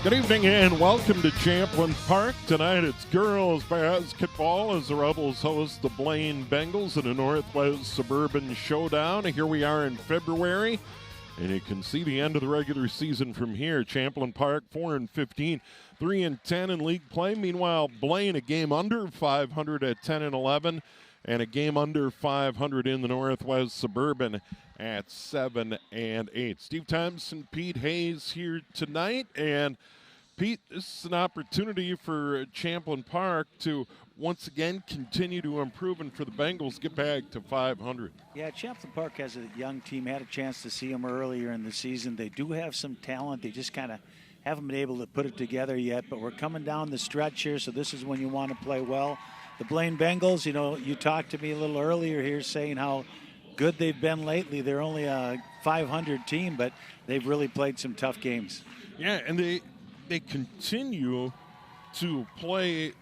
Good evening and welcome to Champlin Park. Tonight it's girls basketball as the Rebels host the Blaine Bengals in a Northwest Suburban Showdown. Here we are in February, and you can see the end of the regular season from here. Champlin Park 4-15, 3-10 in league play. Meanwhile, Blaine a game under 500 at 10-11, and a game under 500 in the Northwest Suburban at 7-8. Steve Thompson, Pete Hayes here tonight, and Pete, this is an opportunity for Champlin Park to once again continue to improve and for the Bengals get back to 500. Yeah, Champlin Park has a young team. Had a chance to see them earlier in the season. They do have some talent. They just kind of haven't been able to put it together yet, but we're coming down the stretch here, so this is when you want to play well. The Blaine Bengals, you know, you talked to me a little earlier here saying how good they've been lately. They're only a 500 team, but they've really played some tough games. Yeah, and they continue to play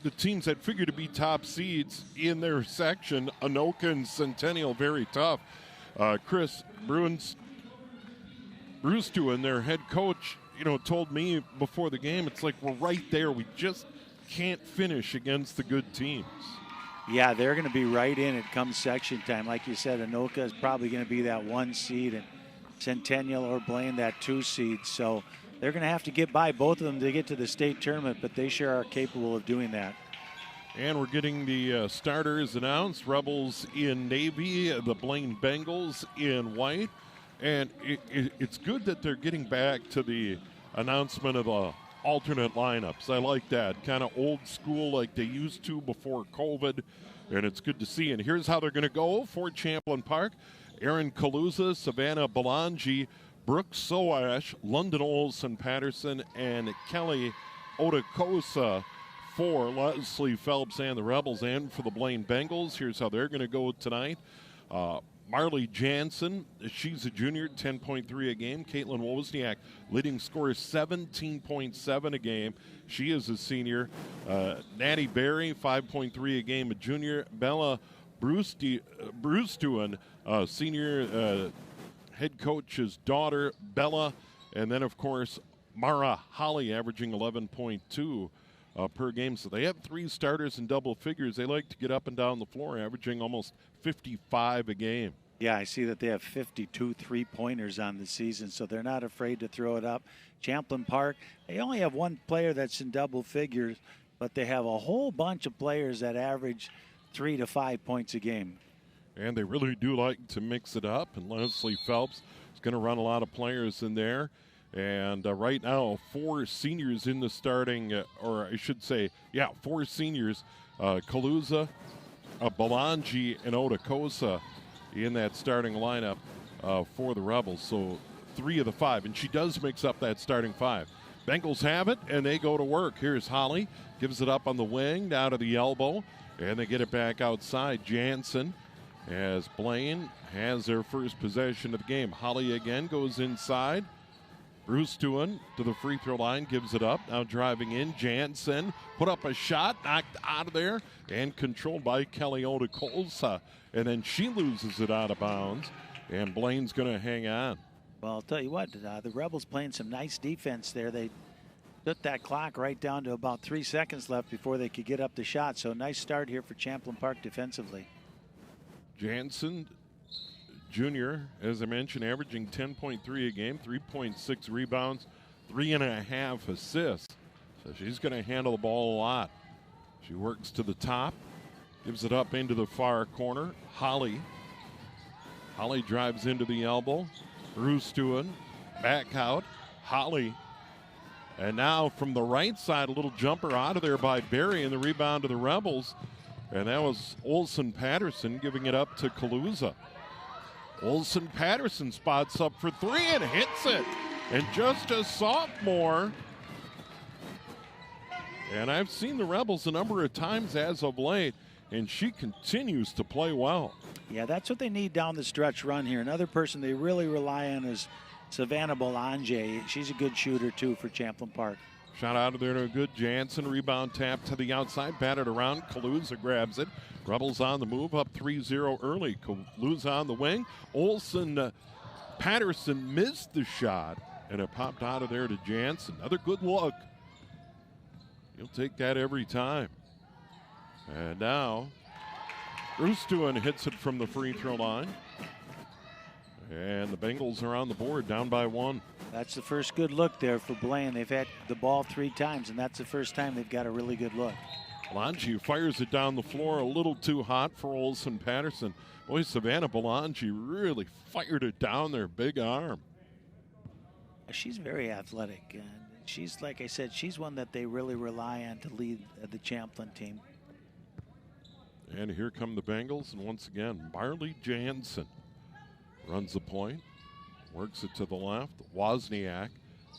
the teams that figure to be top seeds in their section. Anoka and Centennial, very tough. Chris Bruce Doan, their head coach, told me before the game, it's like we're right there. We just can't finish against the good teams. Yeah, they're going to be right in it come section time. Like you said, Anoka is probably going to be that 1 seed, and Centennial or Blaine that 2 seed. So they're going to have to get by both of them to get to the state tournament, but they sure are capable of doing that. And we're getting the starters announced. Rebels in navy, the Blaine Bengals in white. And it's good that they're getting back to the announcement of the alternate lineups. I like that. Kind of old school like they used to before COVID. And it's good to see. And here's how they're going to go for Champlin Park. Aaron Kaluza, Savannah Belangi, Brooke Soash, London Olson Patterson, and Kelly Otakosa for Leslie Phelps and the Rebels. And for the Blaine Bengals, here's how they're going to go tonight. Marley Jansen, she's a junior, 10.3 a game. Caitlin Wozniak, leading scorer, 17.7 a game. She is a senior. Natty Berry, 5.3 a game, a junior. Bella Brewstuin, senior, head coach's daughter, Bella. And then, of course, Mara Holly, averaging 11.2 per game. So they have 3 starters in double figures. They like to get up and down the floor, averaging almost 55 a game. Yeah, I see that they have 52 three-pointers on the season, so they're not afraid to throw it up. Champlin Park, they only have 1 player that's in double figures, but they have a whole bunch of players that average 3 to 5 points a game. And they really do like to mix it up, and Leslie Phelps is going to run a lot of players in there. And right now, 4 seniors in the starting, or I should say, 4 seniors, Kaluza, Belangi, and Otakosa in that starting lineup for the Rebels. So 3 of the 5, and she does mix up that starting 5. Bengals have it, and they go to work. Here's Holly, gives it up on the wing, down to the elbow, and they get it back outside. Jansen, as Blaine has their first possession of the game. Holly again goes inside. Bruce Doan to the free throw line, gives it up. Now driving in, Jansen put up a shot, knocked out of there, and controlled by Kelly Otakosa. And then she loses it out of bounds, and Blaine's going to hang on. Well, I'll tell you what, the Rebels playing some nice defense there. They took that clock right down to about 3 seconds left before they could get up the shot. So nice start here for Champlin Park defensively. Jansen, junior, as I mentioned, averaging 10.3 a game, 3.6 rebounds, 3.5 assists. So she's going to handle the ball a lot. She works to the top, gives it up into the far corner. Holly drives into the elbow. Bruce Doan back out. Holly. And now from the right side, a little jumper out of there by Berry, and the rebound to the Rebels. And that was Olson Patterson giving it up to Kaluza. Olson Patterson spots up for 3 and hits it. And just a sophomore, And I've seen the Rebels a number of times as of late, and she continues to play well. Yeah, that's what they need down the stretch run here. Another person they really rely on is Savannah Belanger. She's a good shooter, too, for Champlin Park. Shot out of there to a good Jansen. Rebound tap to the outside. Batted around. Kaluza grabs it. Rebels on the move. Up 3-0 early. Kaluza on the wing. Olsen Patterson missed the shot, and it popped out of there to Jansen. Another good look. He'll take that every time. And now, Roostuen hits it from the free throw line. And the Bengals are on the board, down by 1. That's the first good look there for Blaine. They've had the ball 3 times, and that's the first time they've got a really good look. Belanger fires it down the floor, a little too hot for Olsen Patterson. Boy, Savannah Belanger really fired it down there, big arm. She's very athletic, and she's, like I said, she's one that they really rely on to lead the Champlin team. And here come the Bengals, and once again, Marley Jansen runs the point, works it to the left. Wozniak,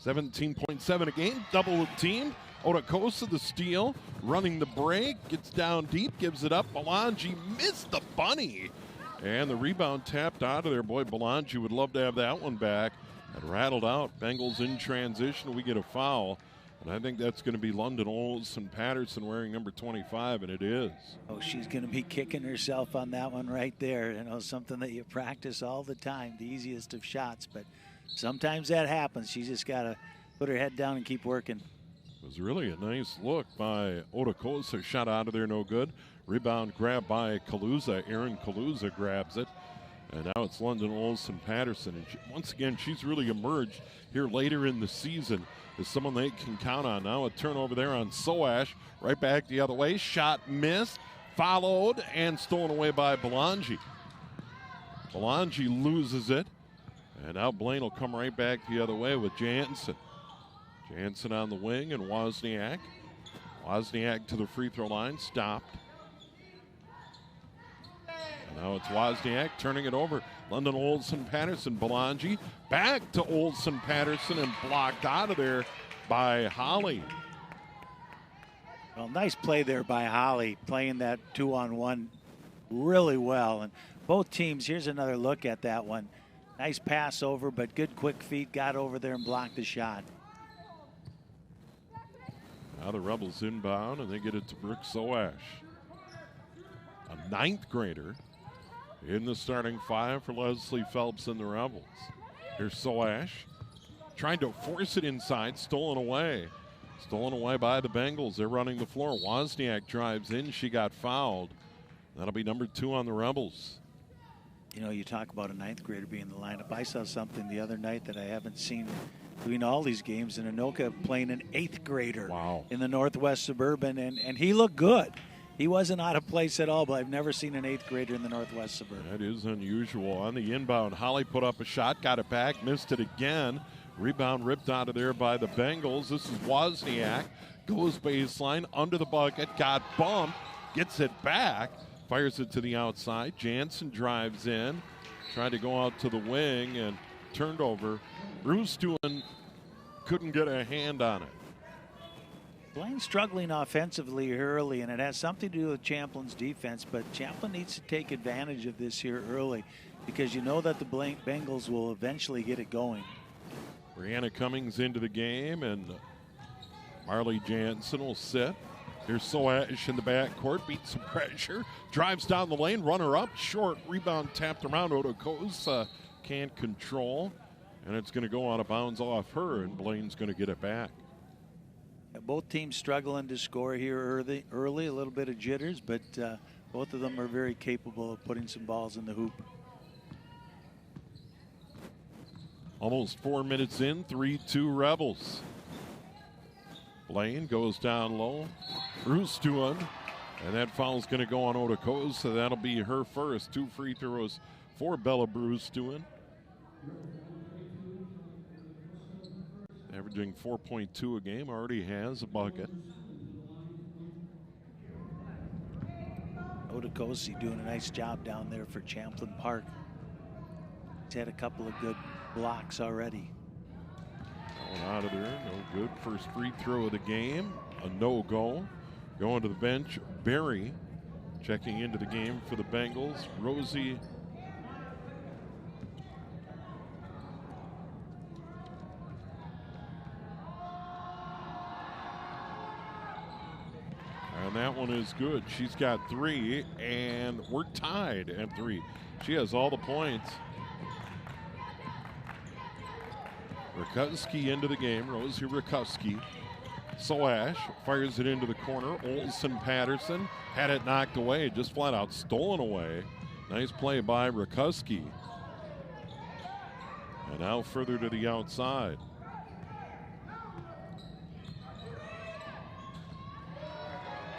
17.7 a game, double team. Otakosa the steal, running the break, gets down deep, gives it up. Belanger missed the bunny. And the rebound tapped out of there. Boy, Belanger would love to have that one back. It rattled out. Bengals in transition. We get a foul. And I think that's going to be London Olsen Patterson wearing number 25, and it is. Oh, she's going to be kicking herself on that one right there. You know, something that you practice all the time, the easiest of shots. But sometimes that happens. She just got to put her head down and keep working. It was really a nice look by Otakosa. Shot out of there, no good. Rebound grab by Kaluza. Aaron Kaluza grabs it. And now it's London Olsen Patterson. And once again, she's really emerged here later in the season as someone they can count on. Now a turnover there on Soash. Right back the other way. Shot missed. Followed and stolen away by Belanger. Belanger loses it. And now Blaine will come right back the other way with Jansen. Jansen on the wing and Wozniak. Wozniak to the free throw line. Stopped. And now it's Wozniak turning it over. London Olsen Patterson. Belanger back to Olsen Patterson and blocked out of there by Holly. Well, nice play there by Holly, playing that 2-on-1 really well. And both teams, here's another look at that one. Nice pass over, but good quick feet, got over there and blocked the shot. Now the Rebels inbound, and they get it to Brooke Soash. A 9th grader in the starting 5 for Leslie Phelps and the Rebels. Here's Soash trying to force it inside, stolen away. Stolen away by the Bengals. They're running the floor. Wozniak drives in. She got fouled. That'll be number 2 on the Rebels. You know, you talk about a 9th grader being in the lineup. I saw something the other night that I haven't seen doing all these games in Anoka, playing an 8th grader in the Northwest Suburban, and he looked good. He wasn't out of place at all, but I've never seen an 8th grader in the Northwest Suburban. That is unusual. On the inbound, Holly put up a shot, got it back, missed it again. Rebound ripped out of there by the Bengals. This is Wozniak. Goes baseline, under the bucket, got bumped, gets it back, fires it to the outside. Jansen drives in, tried to go out to the wing, and turned over. Roostuen couldn't get a hand on it. Blaine's struggling offensively early, and it has something to do with Champlin's defense, but Champlin needs to take advantage of this here early because you know that the Bengals will eventually get it going. Brianna Cummings into the game, and Marley Jansen will sit. Here's Soash in the backcourt, beats some pressure, drives down the lane, runner up, short, rebound tapped around. Otakosa can't control, and it's going to go out of bounds off her, and Blaine's going to get it back. Both teams struggling to score here early, a little bit of jitters, but both of them are very capable of putting some balls in the hoop. Almost 4 minutes in, 3-2 Rebels. Blaine goes down low. Roostuen, and that foul's going to go on Otakosa, so that'll be her first. 2 free throws for Bella Roostuen. Averaging 4.2 a game, already has a bucket. Otakosa doing a nice job down there for Champlin Park. He's had a couple of good blocks already. Going out of there, no good. First free throw of the game a no-go. Going to the bench, Barry checking into the game for the Bengals. Rosie and that one is good. She's got 3, and we're tied at 3. She has all the points. Rakowski into the game. Rosie Rakowski. Soash fires it into the corner. Olson Patterson had it knocked away, just flat out stolen away. Nice play by Rakowski. And now further to the outside.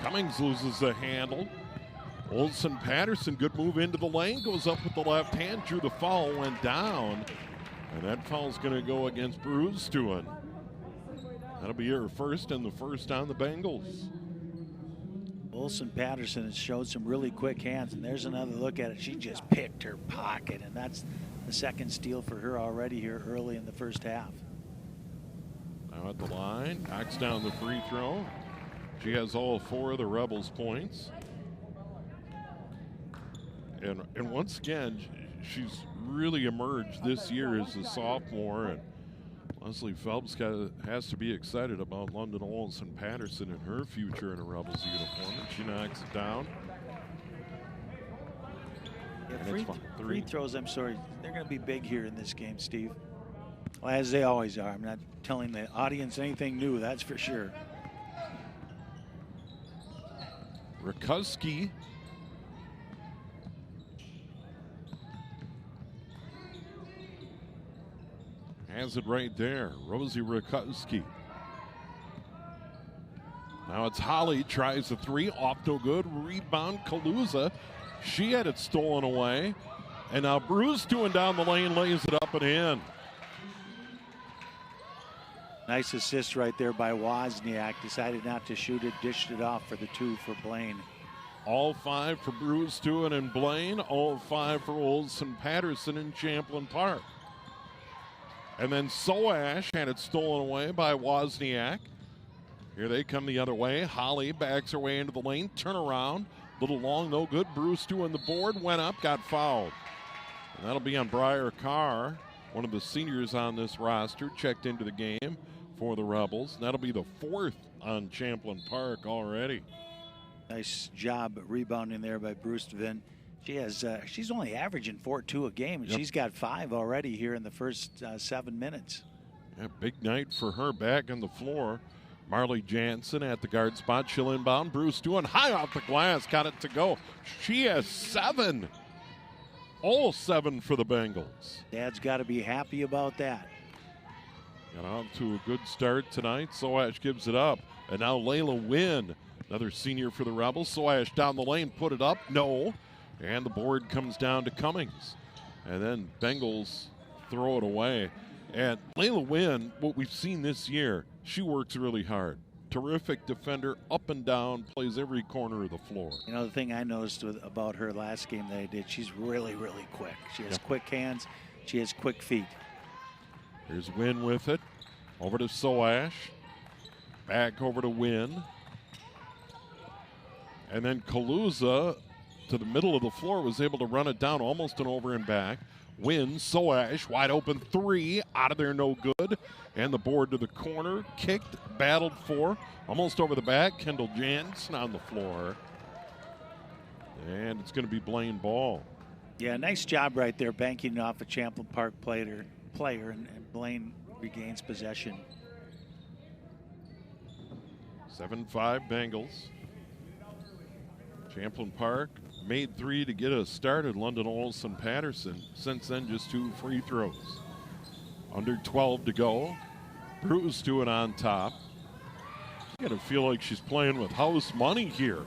Cummings loses the handle. Olson Patterson, good move into the lane, goes up with the left hand, drew the foul, went down. And that foul's going to go against Bruce Stewart. That'll be her first, and the first on the Bengals. Olson Patterson has showed some really quick hands, and there's another look at it. She just picked her pocket, and that's the second steal for her already here early in the first half. Now at the line, knocks down the free throw. She has all 4 of the Rebels' points. And once again, she's really emerged this year as a sophomore, and Leslie Phelps has to be excited about London Olson Patterson and her future in a Rebels uniform. And she knocks it down. Yeah, free throws, I'm sorry, they're going to be big here in this game, Steve. Well, as they always are. I'm not telling the audience anything new, that's for sure. Rakowski. Has it right there. Rosie Rakowski. Now it's Holly, tries a 3, off no good. Rebound, Kaluza. She had it stolen away. And now Bruce doing down the lane, lays it up and in. Nice assist right there by Wozniak. Decided not to shoot it, dished it off for the 2 for Blaine. All 5 for Bruce Stewart and Blaine. All 5 for Olson Patterson in Champlin Park. And then Soash had it stolen away by Wozniak. Here they come the other way. Holly backs her way into the lane. Turn around. Little long, no good. Bruce doing the board. Went up, got fouled. And that'll be on Briar Carr, one of the seniors on this roster, checked into the game for the Rebels. And that'll be the 4th on Champlin Park already. Nice job rebounding there by Bruce Vin. She's only averaging 4-2 a game, and she's got 5 already here in the first 7 minutes. Yeah, big night for her back on the floor. Marley Jansen at the guard spot. She'll inbound. Bruce doing high off the glass. Got it to go. She has 7. All 7 for the Bengals. Dad's got to be happy about that. Got out to a good start tonight. Soash gives it up. And now Layla Wynn, another senior for the Rebels. Soash down the lane, put it up. No. And the board comes down to Cummings. And then Bengals throw it away. And Layla Wynn, what we've seen this year, she works really hard. Terrific defender, up and down, plays every corner of the floor. You know, the thing I noticed about her last game that I did, she's really, really quick. She has quick hands. She has quick feet. Here's Wynn with it. Over to Soash. Back over to Wynn. And then Kaluza to the middle of the floor, was able to run it down, almost an over and back. Wins. Soash, wide open 3, out of there, no good. And the board to the corner, kicked, battled for, almost over the back. Kendall Jansen on the floor. And it's going to be Blaine ball. Yeah, nice job right there, banking off a Champlin Park player and Blaine regains possession. 7-5 Bengals. Champlin Park made 3 to get us started. London Olson Patterson, since then, just 2 free throws. Under 12 to go. Bruce doing on top. You gotta feel like she's playing with house money here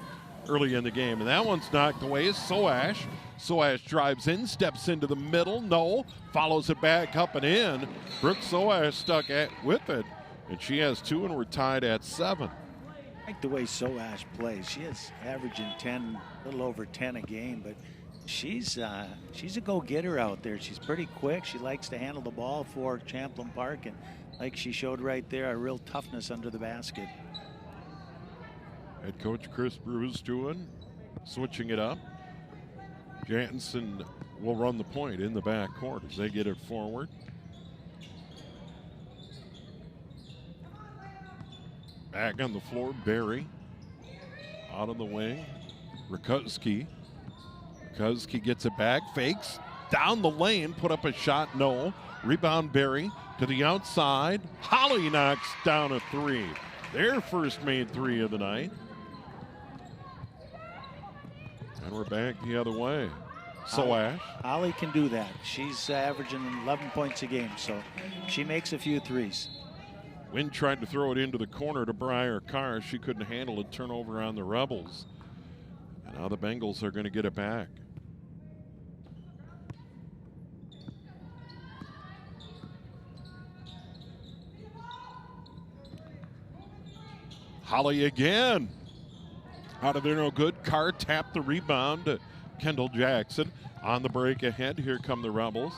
early in the game. And that one's knocked away. Soash. Soash drives in, steps into the middle. No. Follows it back up and in. Brooke Soash stuck with it. And she has 2, and we're tied at 7. I like the way Soash plays. She is averaging 10, a little over 10 a game, but she's a go-getter out there. She's pretty quick. She likes to handle the ball for Champlin Park, and like she showed right there, a real toughness under the basket. Head coach Chris Bruce doing, switching it up. Jansen will run the point in the back court as they get it forward. Back on the floor, Barry. Out on the wing, Rakowski. Rakowski gets it back, fakes, down the lane, put up a shot, no. Rebound Barry to the outside. Holly knocks down a three. Their first made three of the night. And we're back the other way. Soash. Holly can do that. She's averaging 11 points a game, so she makes a few threes. Wynn tried to throw it into the corner to Briar Carr. She couldn't handle it. Turnover on the Rebels. And now the Bengals are going to get it back. Holly again. Out of there, no good. Carr tapped the rebound to Kendall Jackson. On the break ahead, here come the Rebels.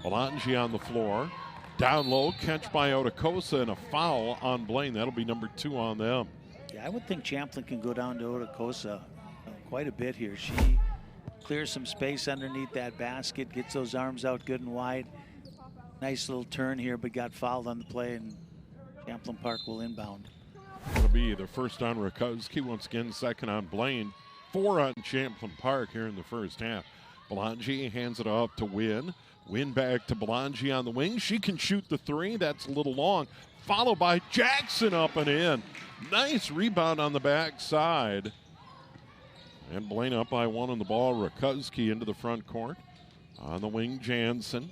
Belangi on the floor. Down low, catch by Otakosa, and a foul on Blaine. That'll be number 2 on them. Yeah, I would think Champlin can go down to Otakosa quite a bit here. She clears some space underneath that basket, gets those arms out good and wide. Nice little turn here, but got fouled on the play, and Champlin Park will inbound. It'll be the first on Rakowski, once again second on Blaine. 4 on Champlin Park here in the first half. Belangi hands it off to Wynn. Wynn back to Belangi on the wing. She can shoot the three. That's a little long. Followed by Jackson up and in. Nice rebound on the backside. And Blaine up by 1 on the ball. Rakowski into the front court. On the wing, Jansen.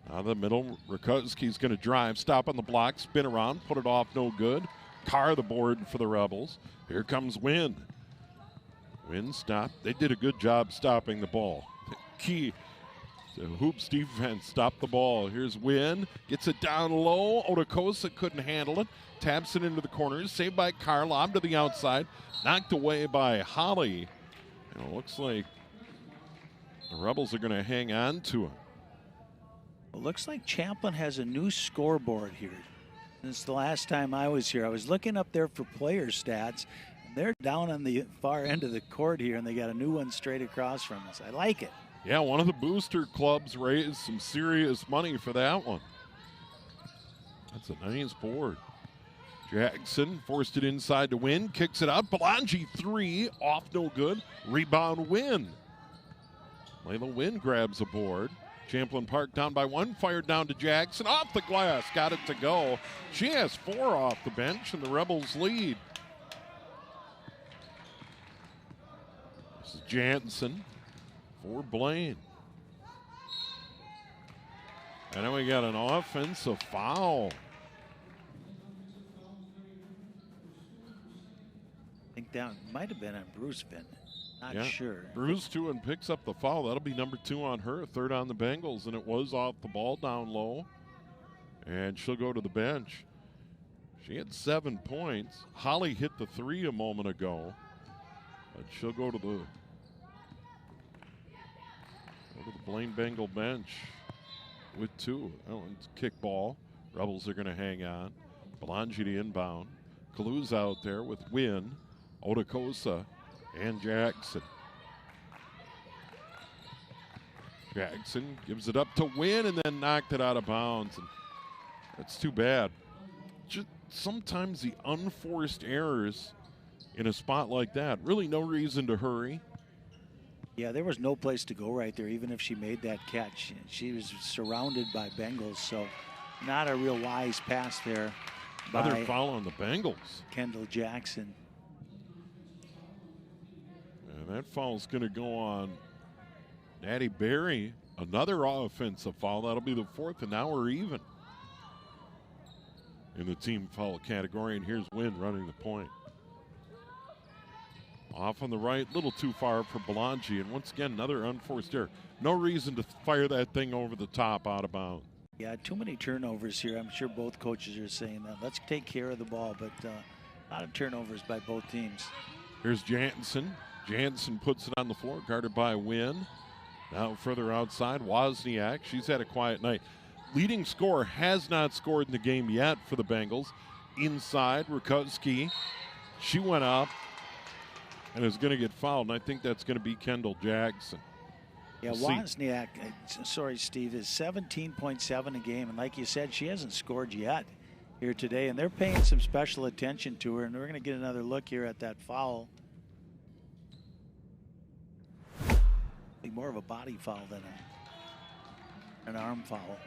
Out of the middle, Rakowski's going to drive, stop on the block, spin around, put it off, no good. Carr the board for the Rebels. Here comes Wynn. Wynn stopped. They did a good job stopping the ball. Key. The Hoops defense stopped the ball. Here's Wynn. Gets it down low. Otakosa couldn't handle it. Taps it into the corners. Saved by Carr. Lob to the outside. Knocked away by Holly. And it looks like the Rebels are going to hang on to it. It looks like Champlin has a new scoreboard here. Since the last time I was here, I was looking up there for player stats. And they're down on the far end of the court here, and they got a new one straight across from us. I like it. Yeah, one of the booster clubs raised some serious money for that one. That's a nice board. Jackson forced it inside to Wynn, kicks it out. Belangi 3, off no good. Rebound Wynn. Layla Wynn grabs a board. Champlin Park down by 1, fired down to Jackson. Off the glass, got it to go. She has 4 off the bench, and the Rebels lead. This is Jansen for Blaine. And then we got an offensive foul. I think that might have been on Bruce Finn. Not sure. Bruce too, and picks up the foul. That'll be number 2 on her, 3rd on the Bengals, and it was off the ball down low. And she'll go to the bench. She had 7 points. Holly hit the 3 a moment ago. But she'll go to the Blaine Bengal bench with 2. That one's kick ball. Rebels are going to hang on. Belangi to inbound. Kalu's out there with Wynn, Otakosa, and Jackson. Jackson gives it up to Wynn and then knocked it out of bounds. And that's too bad. Just sometimes the unforced errors in a spot like that. Really no reason to hurry. Yeah, there was no place to go right there, even if she made that catch. She was surrounded by Bengals, so not a real wise pass there. Another foul on the Bengals. Kendall Jackson. And that foul's going to go on Natty Berry. Another offensive foul. That'll be the 4th, and now we're even in the team foul category. And here's Wynn running the point. Off on the right, a little too far for Belangi. And once again, another unforced error. No reason to fire that thing over the top out of bounds. Yeah, too many turnovers here. I'm sure both coaches are saying that. Let's take care of the ball, but a lot of turnovers by both teams. Here's Jansen. Jansen puts it on the floor, guarded by Wynn. Now further outside, Wozniak. She's had a quiet night. Leading scorer has not scored in the game yet for the Bengals. Inside, Rakowski. She went up and is going to get fouled, and I think that's going to be Kendall Jackson. Yeah, Wozniak, sorry, Steve, is 17.7 a game. And like you said, she hasn't scored yet here today. And they're paying some special attention to her. And we're going to get another look here at that foul. More of a body foul than an arm foul.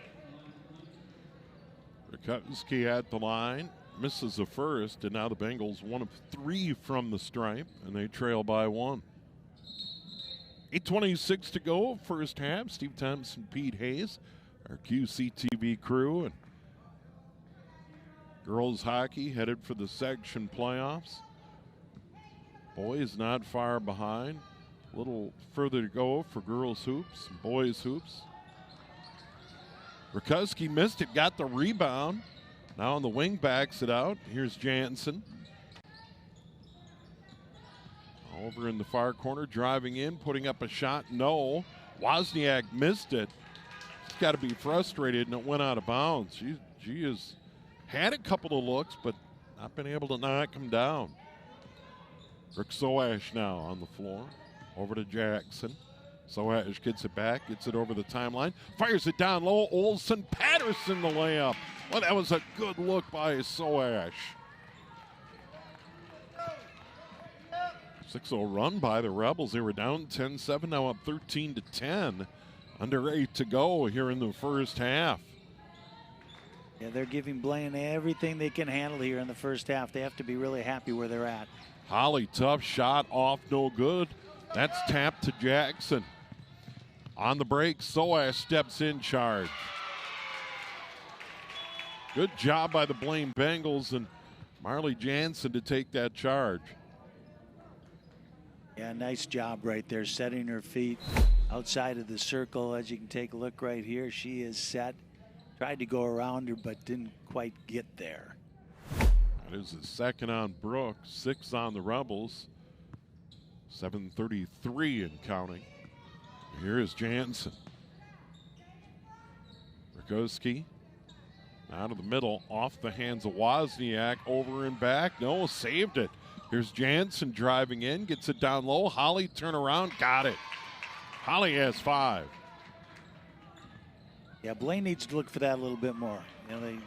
Rakowski at the line. Misses the first. And now the Bengals 1 of 3 from the stripe. And they trail by 1. 8:26 to go, first half. Steve Thompson, Pete Hayes, our QCTV crew, and girls hockey headed for the section playoffs. Boys not far behind. A little further to go for girls hoops, boys hoops. Rakowski missed it, got the rebound. Now on the wing, backs it out. Here's Jansen. Over in the far corner, driving in, putting up a shot. No. Wozniak missed it. She's got to be frustrated, and it went out of bounds. She has had a couple of looks, but not been able to knock him down. Rick Soash now on the floor. Over to Jackson. Soash gets it back, gets it over the timeline, fires it down low. Olsen Patterson the layup. Well, that was a good look by Soash. 6-0 run by the Rebels. They were down 10-7, now up 13-10. Under 8 to go here in the first half. Yeah, they're giving Blaine everything they can handle here in the first half. They have to be really happy where they're at. Holly, tough shot off, no good. That's tapped to Jackson. On the break, Soash steps in charge. Good job by the Blaine Bengals and Marley Jansen to take that charge. Yeah, nice job right there, setting her feet outside of the circle. As you can take a look right here, she is set. Tried to go around her, but didn't quite get there. That is the second on Brooks, 6 on the Rebels. 7:33 and counting. Here is Jansen. Rakowski out of the middle, off the hands of Wozniak, over and back. No, saved it. Here's Jansen driving in, gets it down low. Holly, turn around, got it. Holly has 5. Yeah, Blaine needs to look for that a little bit more. You know, they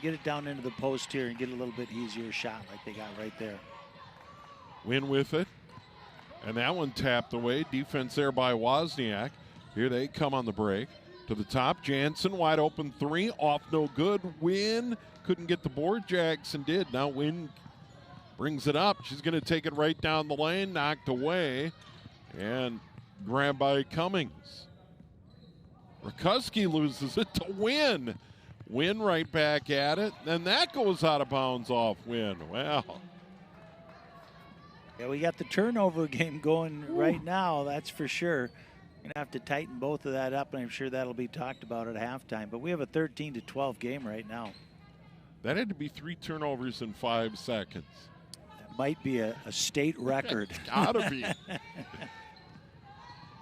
get it down into the post here and get a little bit easier shot like they got right there. Win with it. And that one tapped away. Defense there by Wozniak. Here they come on the break. To the top, Jansen, wide open 3, off no good. Win, couldn't get the board. Jackson did. Now Win brings it up. She's going to take it right down the lane, knocked away, and grabbed by Cummings. Rakowski loses it to Win. Win right back at it, and that goes out of bounds off Win. Well. Yeah, we got the turnover game going right now, that's for sure. Going to have to tighten both of that up, and I'm sure that'll be talked about at halftime. But we have a 13-12 game right now. That had to be 3 turnovers in 5 seconds. That might be a state record. It's gotta be.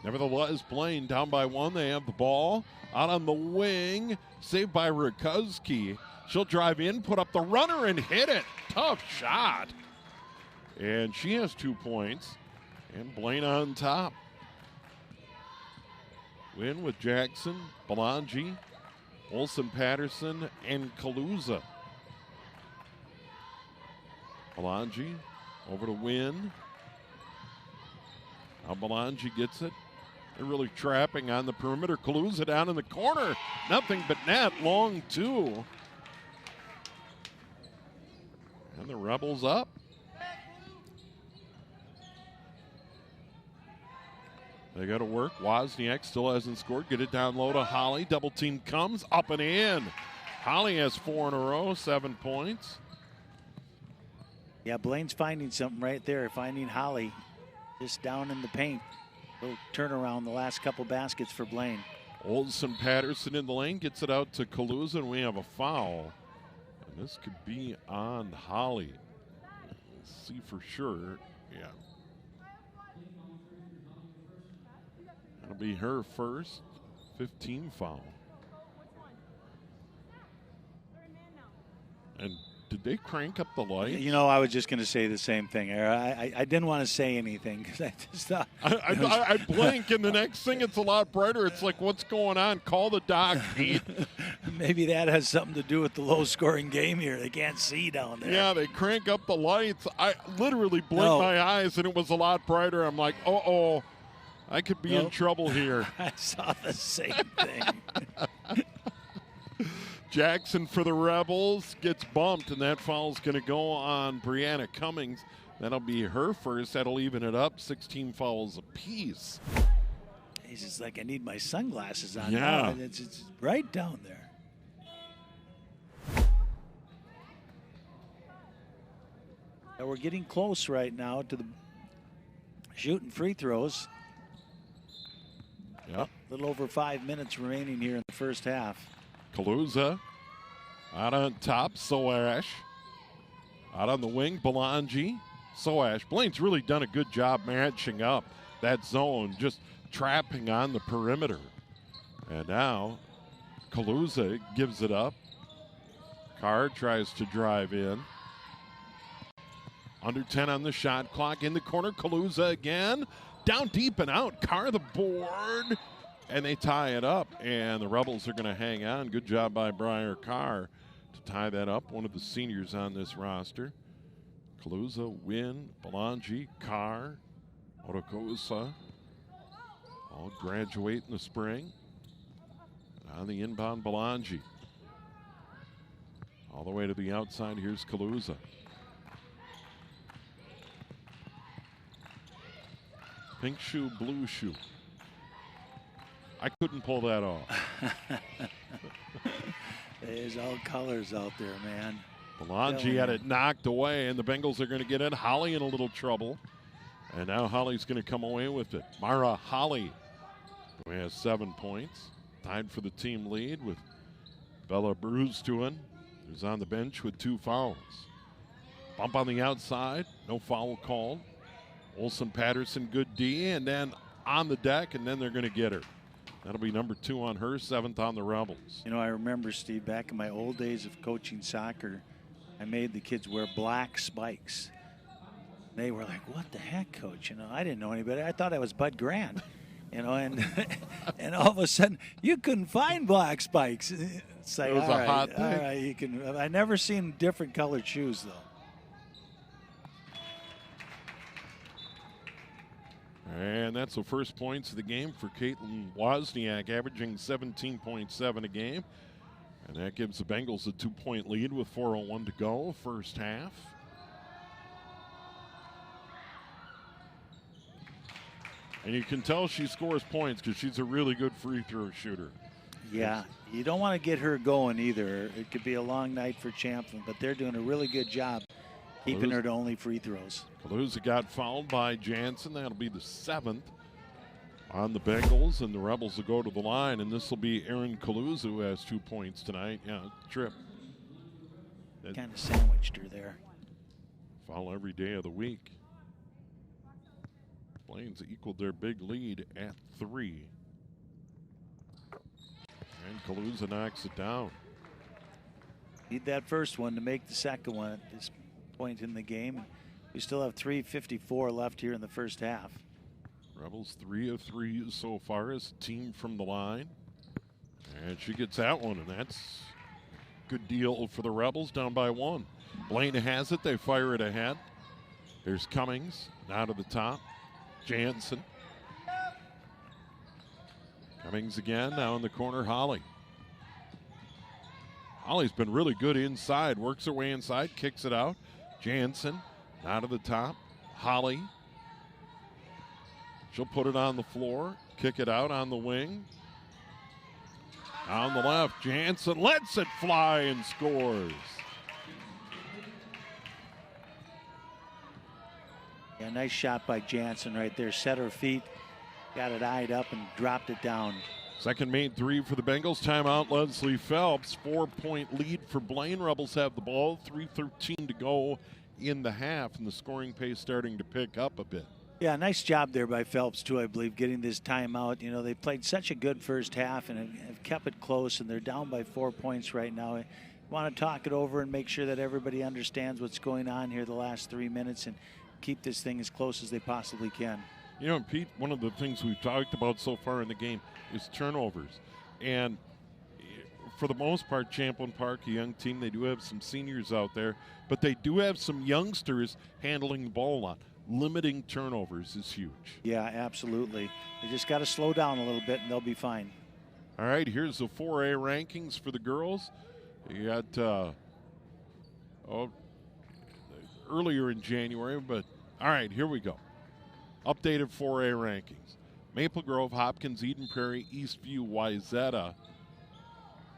Nevertheless, Blaine down by 1. They have the ball out on the wing, saved by Rakowski. She'll drive in, put up the runner, and hit it. Tough shot. And she has 2 points. And Blaine on top. Win with Jackson, Belangi, Olsen Patterson, and Kaluza. Belangi over to Win. Now Belangi gets it. They're really trapping on the perimeter. Kaluza down in the corner. Nothing but net. Long 2. And the Rebels up. They got to work. Wozniak still hasn't scored. Get it down low to Holly. Double team comes up and in. Holly has 4 in a row, 7 points. Yeah, Blaine's finding something right there, finding Holly just down in the paint. Little turnaround the last couple baskets for Blaine. Olsen Patterson in the lane, gets it out to Kaluza, and we have a foul. And this could be on Holly. Let's see for sure. Yeah. That'll be her first 15 foul. And Did they crank up the lights? You know, I was just going to say the same thing. I didn't want to say anything because I just thought. I blink, and the next thing it's a lot brighter. It's like, what's going on? Call the doc, Pete. Maybe that has something to do with the low-scoring game here. They can't see down there. Yeah, they crank up the lights. I literally blinked my eyes, and it was a lot brighter. I'm like, uh-oh, I could be in trouble here. I saw the same thing. Jackson for the Rebels gets bumped, and that foul's going to go on Brianna Cummings. That'll be her first. That'll even it up. 16 fouls apiece. He's just like, I need my sunglasses on. Yeah. Now. It's right down there. And we're getting close right now to the shooting free throws. Yep. A little over 5 minutes remaining here in the first half. Kaluza out on top, Soash. Out on the wing, Belangi, Soash. Blaine's really done a good job matching up that zone, just trapping on the perimeter. And now Kaluza gives it up. Carr tries to drive in. Under 10 on the shot clock. In the corner, Kaluza again. Down deep and out. Carr the board. And they tie it up. And the Rebels are going to hang on. Good job by Briar Carr to tie that up. One of the seniors on this roster. Kaluza, Wynn, Belangi, Carr, Otokosa. All graduate in the spring. And on the inbound, Belangi. All the way to the outside, here's Kaluza. Pink shoe, blue shoe. I couldn't pull that off. There's all colors out there, man. Belangi had it knocked away, and the Bengals are going to get in. Holly in a little trouble. And now Holly's going to come away with it. Mara Holly, who has 7 points. Tied for the team lead with Bella Brewstuen, who's on the bench with 2 fouls. Bump on the outside, no foul called. Olsen Patterson, good D, and then on the deck, and then they're going to get her. That'll be number 2 on her, 7th on the Rebels. You know, I remember, Steve, back in my old days of coaching soccer, I made the kids wear black spikes. They were like, what the heck, Coach? You know, I didn't know any better. I thought I was Bud Grant. You know, and and all of a sudden, you couldn't find black spikes. It's like, it was a hot thing. All right, you can. I never seen different colored shoes, though. And that's the first points of the game for Caitlin Wozniak, averaging 17.7 a game. And that gives the Bengals a 2-point lead with 4:01 to go, first half. And you can tell she scores points because she's a really good free throw shooter. Yeah, you don't want to get her going either. It could be a long night for Champlin, but they're doing a really good job keeping her to only free throws. Kaluza got fouled by Jansen. That'll be the 7th on the Bengals, and the Rebels will go to the line, and this will be Aaron Kaluza, who has 2 points tonight. Yeah, trip. Kind of sandwiched her there. Foul every day of the week. Blaine's equaled their big lead at 3. And Kaluza knocks it down. Need that first one to make the second one at this point in the game. We still have 3:54 left here in the first half. Rebels 3 of 3 so far as a team from the line. And she gets that one, and that's a good deal for the Rebels, down by 1. Blaine has it. They fire it ahead. There's Cummings, now to the top. Jansen. Cummings again, now in the corner, Holly. Holly's been really good inside, works her way inside, kicks it out. Jansen, now to the top. Holly. She'll put it on the floor, kick it out on the wing. On the left, Jansen lets it fly and scores. Yeah, nice shot by Jansen right there. Set her feet, got it eyed up, and dropped it down. Second made 3 for the Bengals. Timeout, Leslie Phelps. 4-point lead for Blaine. Rebels have the ball. 3:13 to go in the half, and the scoring pace starting to pick up a bit. Yeah, nice job there by Phelps, too, I believe, getting this timeout. You know, they played such a good first half and have kept it close, and they're down by 4 points right now. want to talk it over and make sure that everybody understands what's going on here the last 3 minutes and keep this thing as close as they possibly can. You know, Pete, one of the things we've talked about so far in the game is turnovers. And for the most part, Champlin Park, a young team, they do have some seniors out there, but they do have some youngsters handling the ball a lot. Limiting turnovers is huge. Yeah, absolutely. They just got to slow down a little bit and they'll be fine. All right, here's the 4A rankings for the girls. You got earlier in January, but all right, here we go. Updated 4A rankings. Maple Grove, Hopkins, Eden Prairie, Eastview, Wayzata.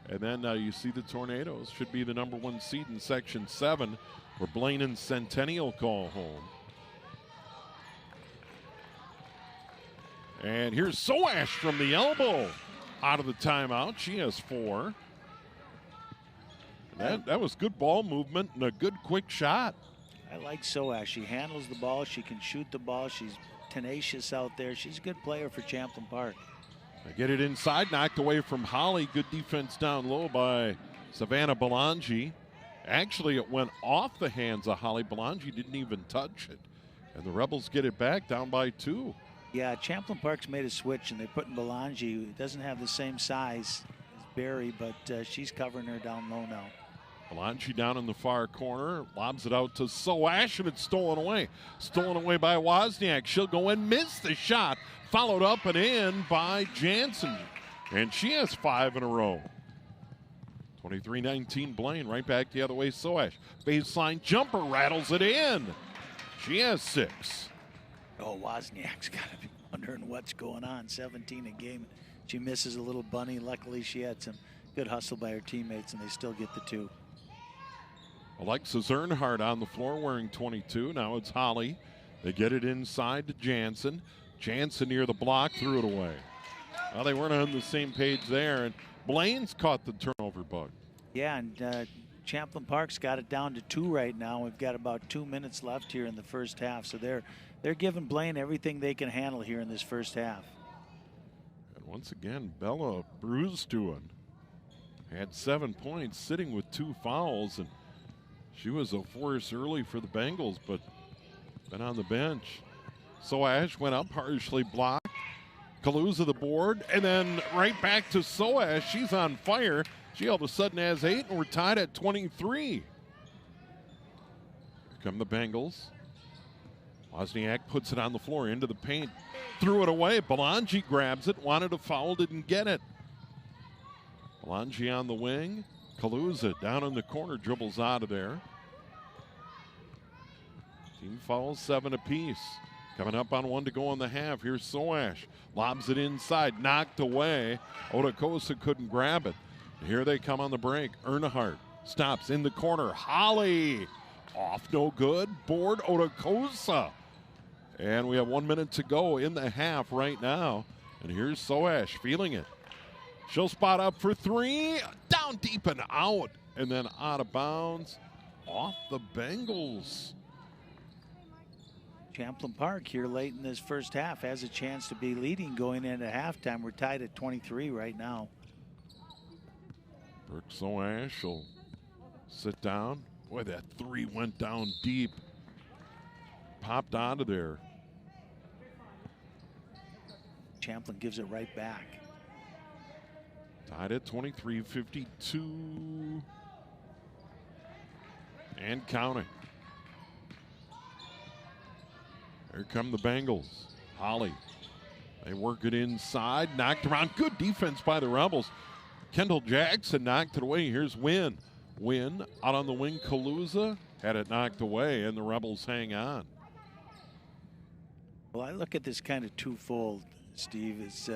And then you see the Tornadoes should be the #1 seed in Section 7, where Blaine and Centennial call home. And here's Soash from the elbow out of the timeout. She has 4. That was good ball movement and a good quick shot. I like Soash. She handles the ball. She can shoot the ball. She's tenacious out there. She's a good player for Champlin Park. They get it inside, knocked away from Holly. Good defense down low by Savannah Belangi. Actually, it went off the hands of Holly. Belangi didn't even touch it. And the Rebels get it back down by 2. Yeah, Champlin Park's made a switch, and they put in Belangi, who doesn't have the same size as Barry, but she's covering her down low now. Belangi down in the far corner, lobs it out to Soash, and it's stolen away. Stolen away by Wozniak. She'll go and miss the shot. Followed up and in by Jansen. And she has 5 in a row. 23-19 Blaine, right back the other way, Soash. Baseline jumper, rattles it in. She has 6. Oh, Wozniak's got to be wondering what's going on. 17 a game. She misses a little bunny. Luckily, she had some good hustle by her teammates, and they still get the 2. Alexis Earnhardt on the floor wearing 22. Now it's Holly. They get it inside to Jansen. Jansen near the block, threw it away. Well, they weren't on the same page there, and Blaine's caught the turnover bug. Yeah, and Champlin Park's got it down to 2 right now. We've got about 2 minutes left here in the first half, so they're giving Blaine everything they can handle here in this first half. And once again, Bella Brewstuen had 7 points, sitting with 2 fouls, and she was a force early for the Bengals, but been on the bench. Soash went up, partially blocked. Kaluza the board, and then right back to Soash. She's on fire. She all of a sudden has 8, and we're tied at 23. Here come the Bengals. Wozniak puts it on the floor into the paint. Threw it away. Belangi grabs it, wanted a foul, didn't get it. Belangi on the wing. Kaluza down in the corner, dribbles out of there. Team fouls 7 apiece. Coming up on 1 to go in the half. Here's Soash. Lobs it inside, knocked away. Otakosa couldn't grab it. Here they come on the break. Earnhardt stops in the corner. Holly off, no good. Board Otakosa. And we have 1 minute to go in the half right now. And here's Soash feeling it. She'll spot up for 3. Down deep and out. And then out of bounds off the Bengals. Champlin Park here late in this first half has a chance to be leading going into halftime. We're tied at 23 right now. Brooke Soash will sit down. Boy, that 3 went down deep. Popped out of there. Champlin gives it right back. Tied at 23-52. And counting. Here come the Bengals. Holly. They work it inside. Knocked around. Good defense by the Rebels. Kendall Jackson knocked it away. Here's Wynn. Wynn out on the wing. Kaluza had it knocked away, and the Rebels hang on. Well, I look at this kind of twofold, Steve. It's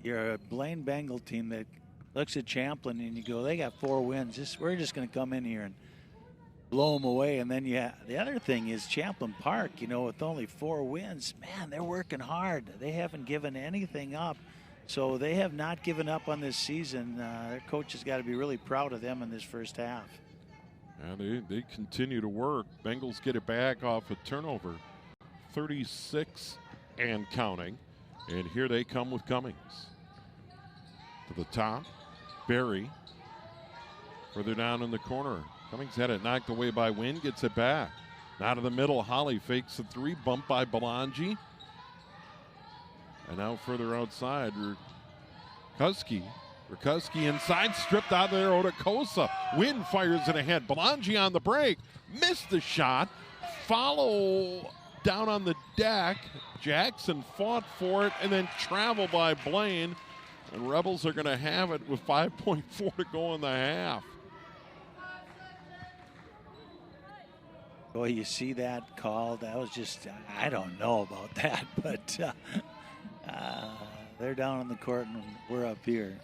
you're a Blaine Bengal team that looks at Champlin and you go, they got 4 wins. We're just going to come in here and blow them away. And then the other thing is Champlin Park, with only 4 wins, man, they're working hard. They haven't given anything up. So they have not given up on this season. Their coach has got to be really proud of them in this first half. Yeah, they continue to work. Bengals get it back off a turnover. 36 and counting. And here they come with Cummings. To the top, Barry. Further down in the corner. Cummings had it knocked away by Wynn, gets it back. Now to the middle, Holly fakes the three, bumped by Belangi. And now further outside, Rukuski inside, stripped out there, Otakosa. Wynn fires it ahead. Belangi on the break, missed the shot. Follow down on the deck. Jackson fought for it and then travel by Blaine. And Rebels are going to have it with 5.4 to go in the half. Boy, you see that call. That was just, I don't know about that, but they're down on the court and we're up here.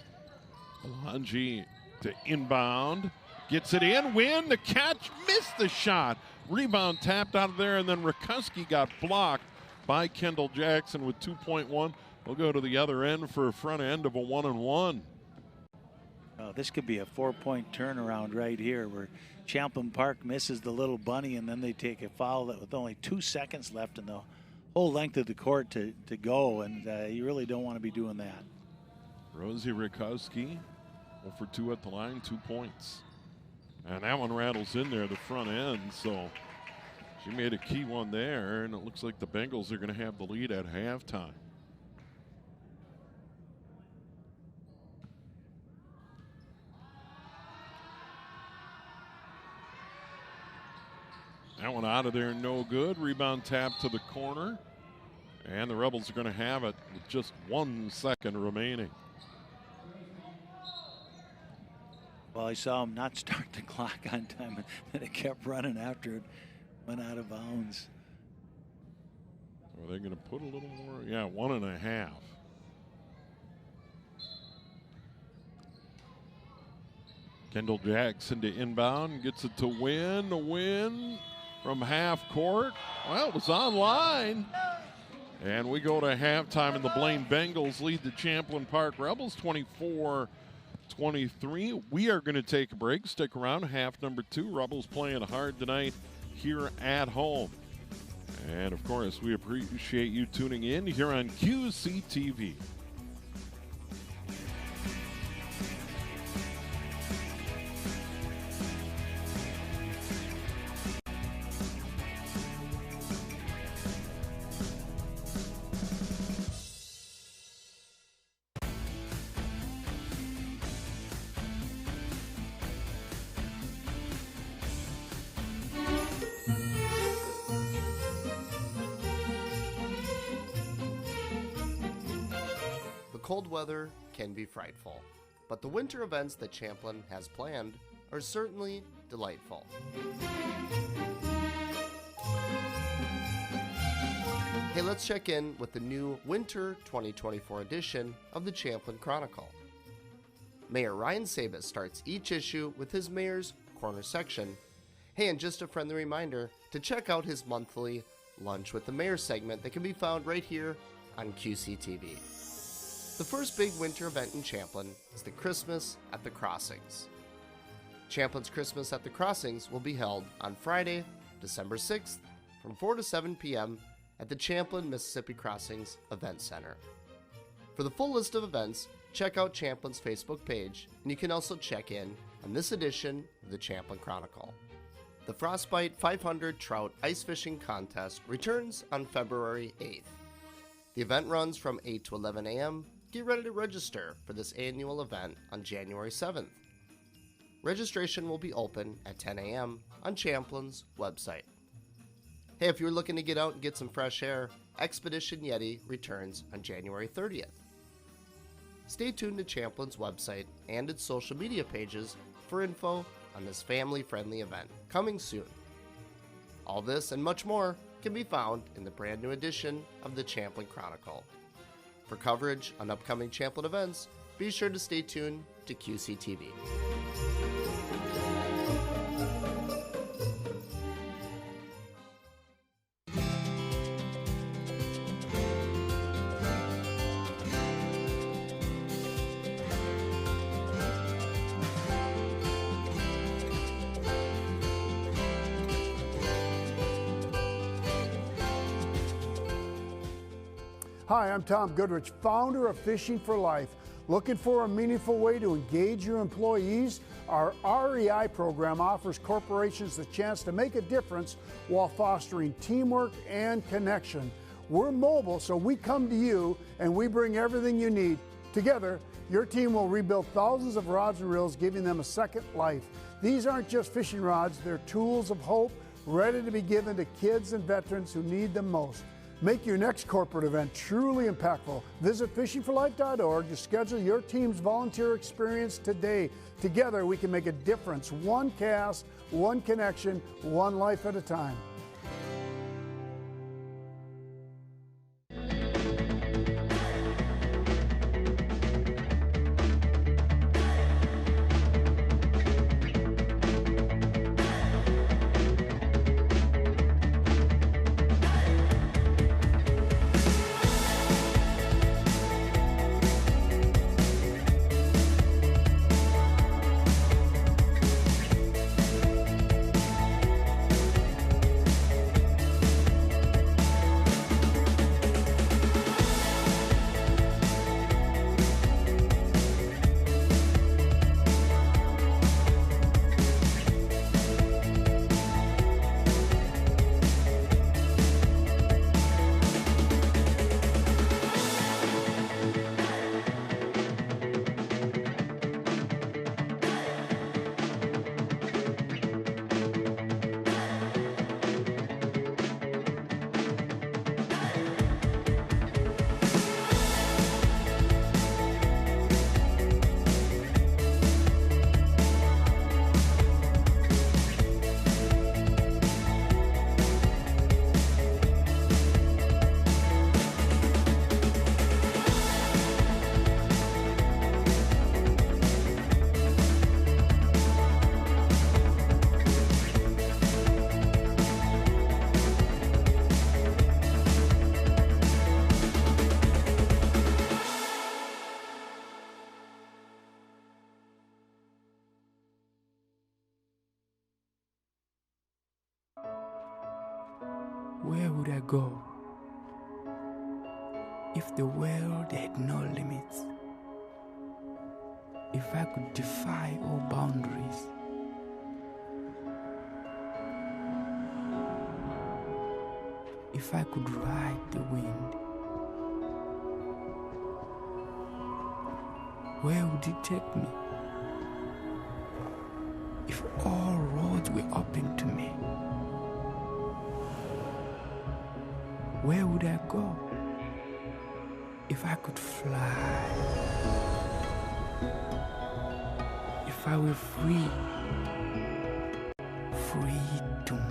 Belangi to inbound. Gets it in. Win the catch. Missed the shot. Rebound tapped out of there, and then Rukuski got blocked by Kendall Jackson with 2.1. We'll go to the other end for a front end of a 1-and-1. Oh, this could be a 4-point turnaround right here where Champlin Park misses the little bunny, and then they take a foul that with only 2 seconds left in the whole length of the court to go, and you really don't want to be doing that. Rosie Rukuski, 0 for 2 at the line, 2 points. And that one rattles in there, the front end, so she made a key one there, and it looks like the Bengals are going to have the lead at halftime. That one out of there, no good. Rebound tap to the corner. And the Rebels are going to have it with just 1 second remaining. Well, I saw him not start the clock on time, and it kept running after it went out of bounds. Are they going to put a little more? Yeah, 1.5. Kendall Jackson to inbound, gets it to Win. A win from half court. Well, it was online. And we go to halftime, and the Blaine Bengals lead the Champlin Park Rebels 24-23. We are going to take a break. Stick around. Half number 2. Rebels playing hard tonight here at home. And, of course, we appreciate you tuning in here on QCTV. Cold weather can be frightful, but the winter events that Champlin has planned are certainly delightful. Hey, let's check in with the new Winter 2024 edition of the Champlin Chronicle. Mayor Ryan Sabet starts each issue with his Mayor's Corner section. Hey, and just a friendly reminder to check out his monthly Lunch with the Mayor segment that can be found right here on QCTV. The first big winter event in Champlin is the Christmas at the Crossings. Champlin's Christmas at the Crossings will be held on Friday, December 6th from 4 to 7 p.m. at the Champlin, Mississippi Crossings Event Center. For the full list of events, check out Champlin's Facebook page, and you can also check in on this edition of the Champlin Chronicle. The Frostbite 500 Trout Ice Fishing Contest returns on February 8th. The event runs from 8 to 11 a.m. Get ready to register for this annual event on January 7th. Registration will be open at 10 a.m. on Champlin's website. Hey, if you're looking to get out and get some fresh air, Expedition Yeti returns on January 30th. Stay tuned to Champlin's website and its social media pages for info on this family-friendly event coming soon. All this and much more can be found in the brand new edition of the Champlin Chronicle. For coverage on upcoming Champlin events, be sure to stay tuned to QCTV. Hi, I'm Tom Goodrich, founder of Fishing for Life. Looking for a meaningful way to engage your employees? Our REI program offers corporations the chance to make a difference while fostering teamwork and connection. We're mobile, so we come to you and we bring everything you need. Together, your team will rebuild thousands of rods and reels, giving them a second life. These aren't just fishing rods, they're tools of hope, ready to be given to kids and veterans who need them most. Make your next corporate event truly impactful. Visit fishingforlife.org to schedule your team's volunteer experience today. Together, we can make a difference. One cast, one connection, one life at a time. Where would I go if the world had no limits? If I could defy all boundaries? If I could ride the wind? Where would it take me? If all roads were open to me? Where would I go if I could fly? If I were free to move.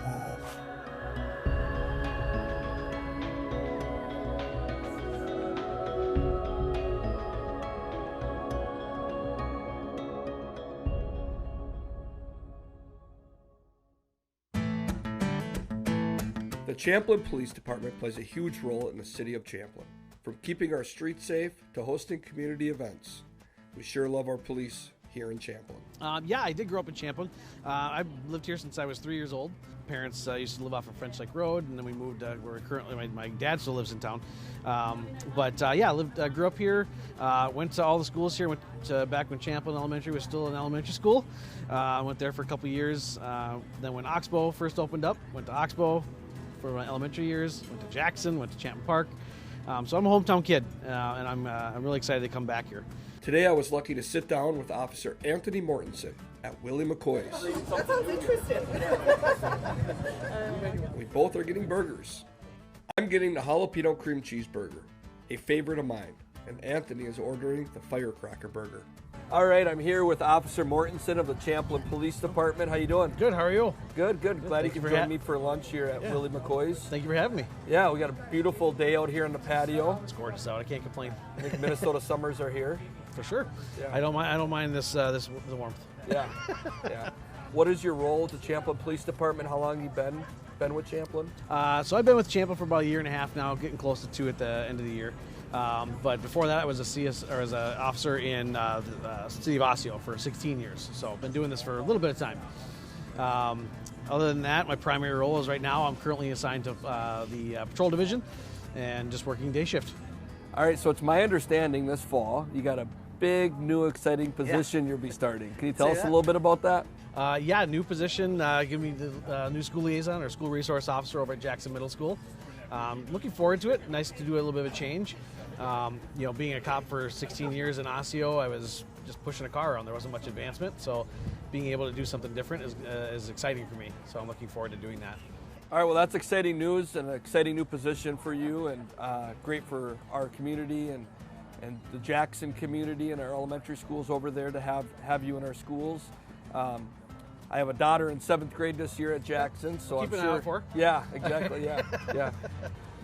The Champlin Police Department plays a huge role in the city of Champlin. From keeping our streets safe to hosting community events, we sure love our police here in Champlin. Yeah, I did grow up in Champlin. I've lived here since I was 3 years old. Parents used to live off of French Lake Road, and then we moved where we're currently, my dad still lives in town. Grew up here, went to all the schools here, went to back when Champlin Elementary was still an elementary school. Went there for a couple years. Then when Oxbow first opened up, went to Oxbow for my elementary years, went to Jackson, went to Champlin Park. So I'm a hometown kid, and I'm really excited to come back here. Today I was lucky to sit down with Officer Anthony Mortensen at Willie McCoy's. That sounds interesting. We both are getting burgers. I'm getting the jalapeno cream cheeseburger, a favorite of mine, and Anthony is ordering the firecracker burger. All right, I'm here with Officer Mortensen of the Champlin Police Department. How you doing? Good, how are you? Good. Glad you could join me for lunch here at Willie McCoy's. Thank you for having me. Yeah, we got a beautiful day out here on the patio. It's gorgeous out, I can't complain. I think Minnesota summers are here. For sure. Yeah. I don't mind this the warmth. Yeah. What is your role at the Champlin Police Department? How long have you been with Champlin? So I've been with Champlin for about a year and a half now, getting close to 2 at the end of the year. But before that, I was as an officer in the city of Osseo for 16 years. So I've been doing this for a little bit of time. Other than that, my primary role is right now I'm currently assigned to the patrol division and just working day shift. All right, so it's my understanding this fall you got a big, new, exciting position you'll be starting. Can you tell Say us a that. little bit about that? Yeah, new position. Give me the new school liaison or school resource officer over at Jackson Middle School. Looking forward to it. Nice to do a little bit of a change. Being a cop for 16 years in Osseo, I was just pushing a car around. There wasn't much advancement, so being able to do something different is exciting for me. So I'm looking forward to doing that. All right, well, that's exciting news and an exciting new position for you, and great for our community and the Jackson community and our elementary schools over there to have you in our schools. I have a daughter in 7th grade this year at Jackson, so Keep I'm an sure. eye out for her. Yeah, exactly. Yeah.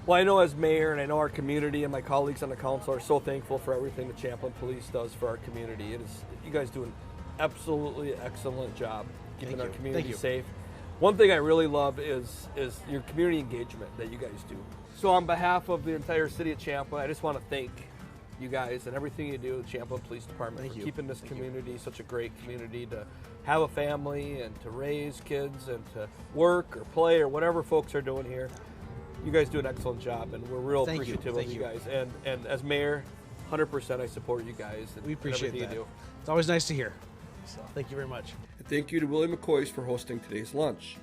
Well, I know as mayor, and I know our community and my colleagues on the council are so thankful for everything the Champlin Police does for our community. You guys do an absolutely excellent job keeping our community safe. One thing I really love is your community engagement that you guys do. So on behalf of the entire city of Champlin, I just want to thank you guys and everything you do, the Champlin Police Department, for keeping this community such a great community to have a family and to raise kids and to work or play or whatever folks are doing here. You guys do an excellent job, and we're real appreciative of you guys. And as mayor, 100% I support you guys. We appreciate that. You do. It's always nice to hear. So thank you very much. And thank you to Willie McCoy's for hosting today's lunch.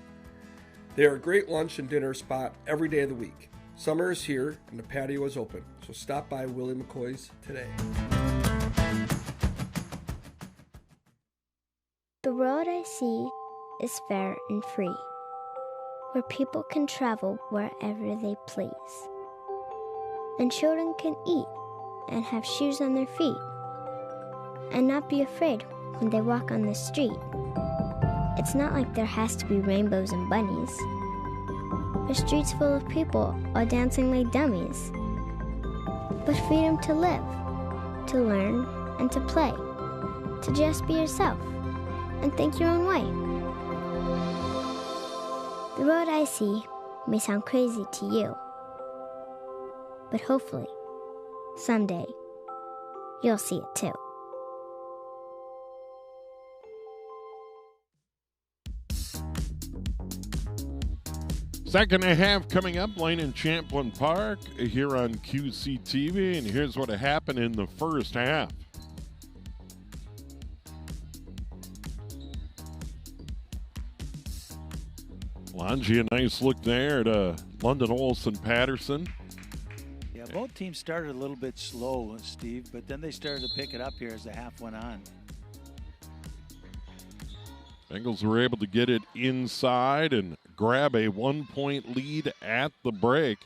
They are a great lunch and dinner spot every day of the week. Summer is here and the patio is open, so stop by Willie McCoy's today. The road I see is fair and free, where people can travel wherever they please. And children can eat and have shoes on their feet, and not be afraid when they walk on the street. It's not like there has to be rainbows and bunnies, or streets full of people all dancing like dummies, but freedom to live, to learn, and to play, to just be yourself and think your own way. The road I see may sound crazy to you, but hopefully, someday, you'll see it too. Second and a half coming up, Blaine and Champlin Park here on QCTV, and here's what happened in the first half. Longy, a nice look there to London Olsen-Patterson. Yeah, both teams started a little bit slow, Steve, but then they started to pick it up here as the half went on. Bengals were able to get it inside and grab a 1-point lead at the break.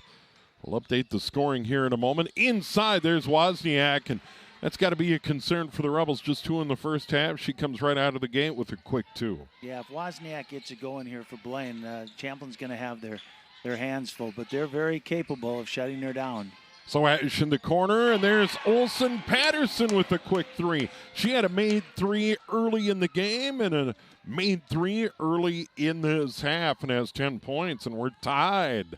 We'll update the scoring here in a moment. Inside, there's Wozniak, and that's got to be a concern for the Rebels. Just 2 in the first half. She comes right out of the gate with a quick 2. Yeah, if Wozniak gets it going here for Blaine, Champlin's going to have their hands full, but they're very capable of shutting her down. So Ash in the corner, and there's Olsen-Patterson with a quick 3. She had a made 3 early in the game and a made 3 early in this half and has 10 points, and we're tied.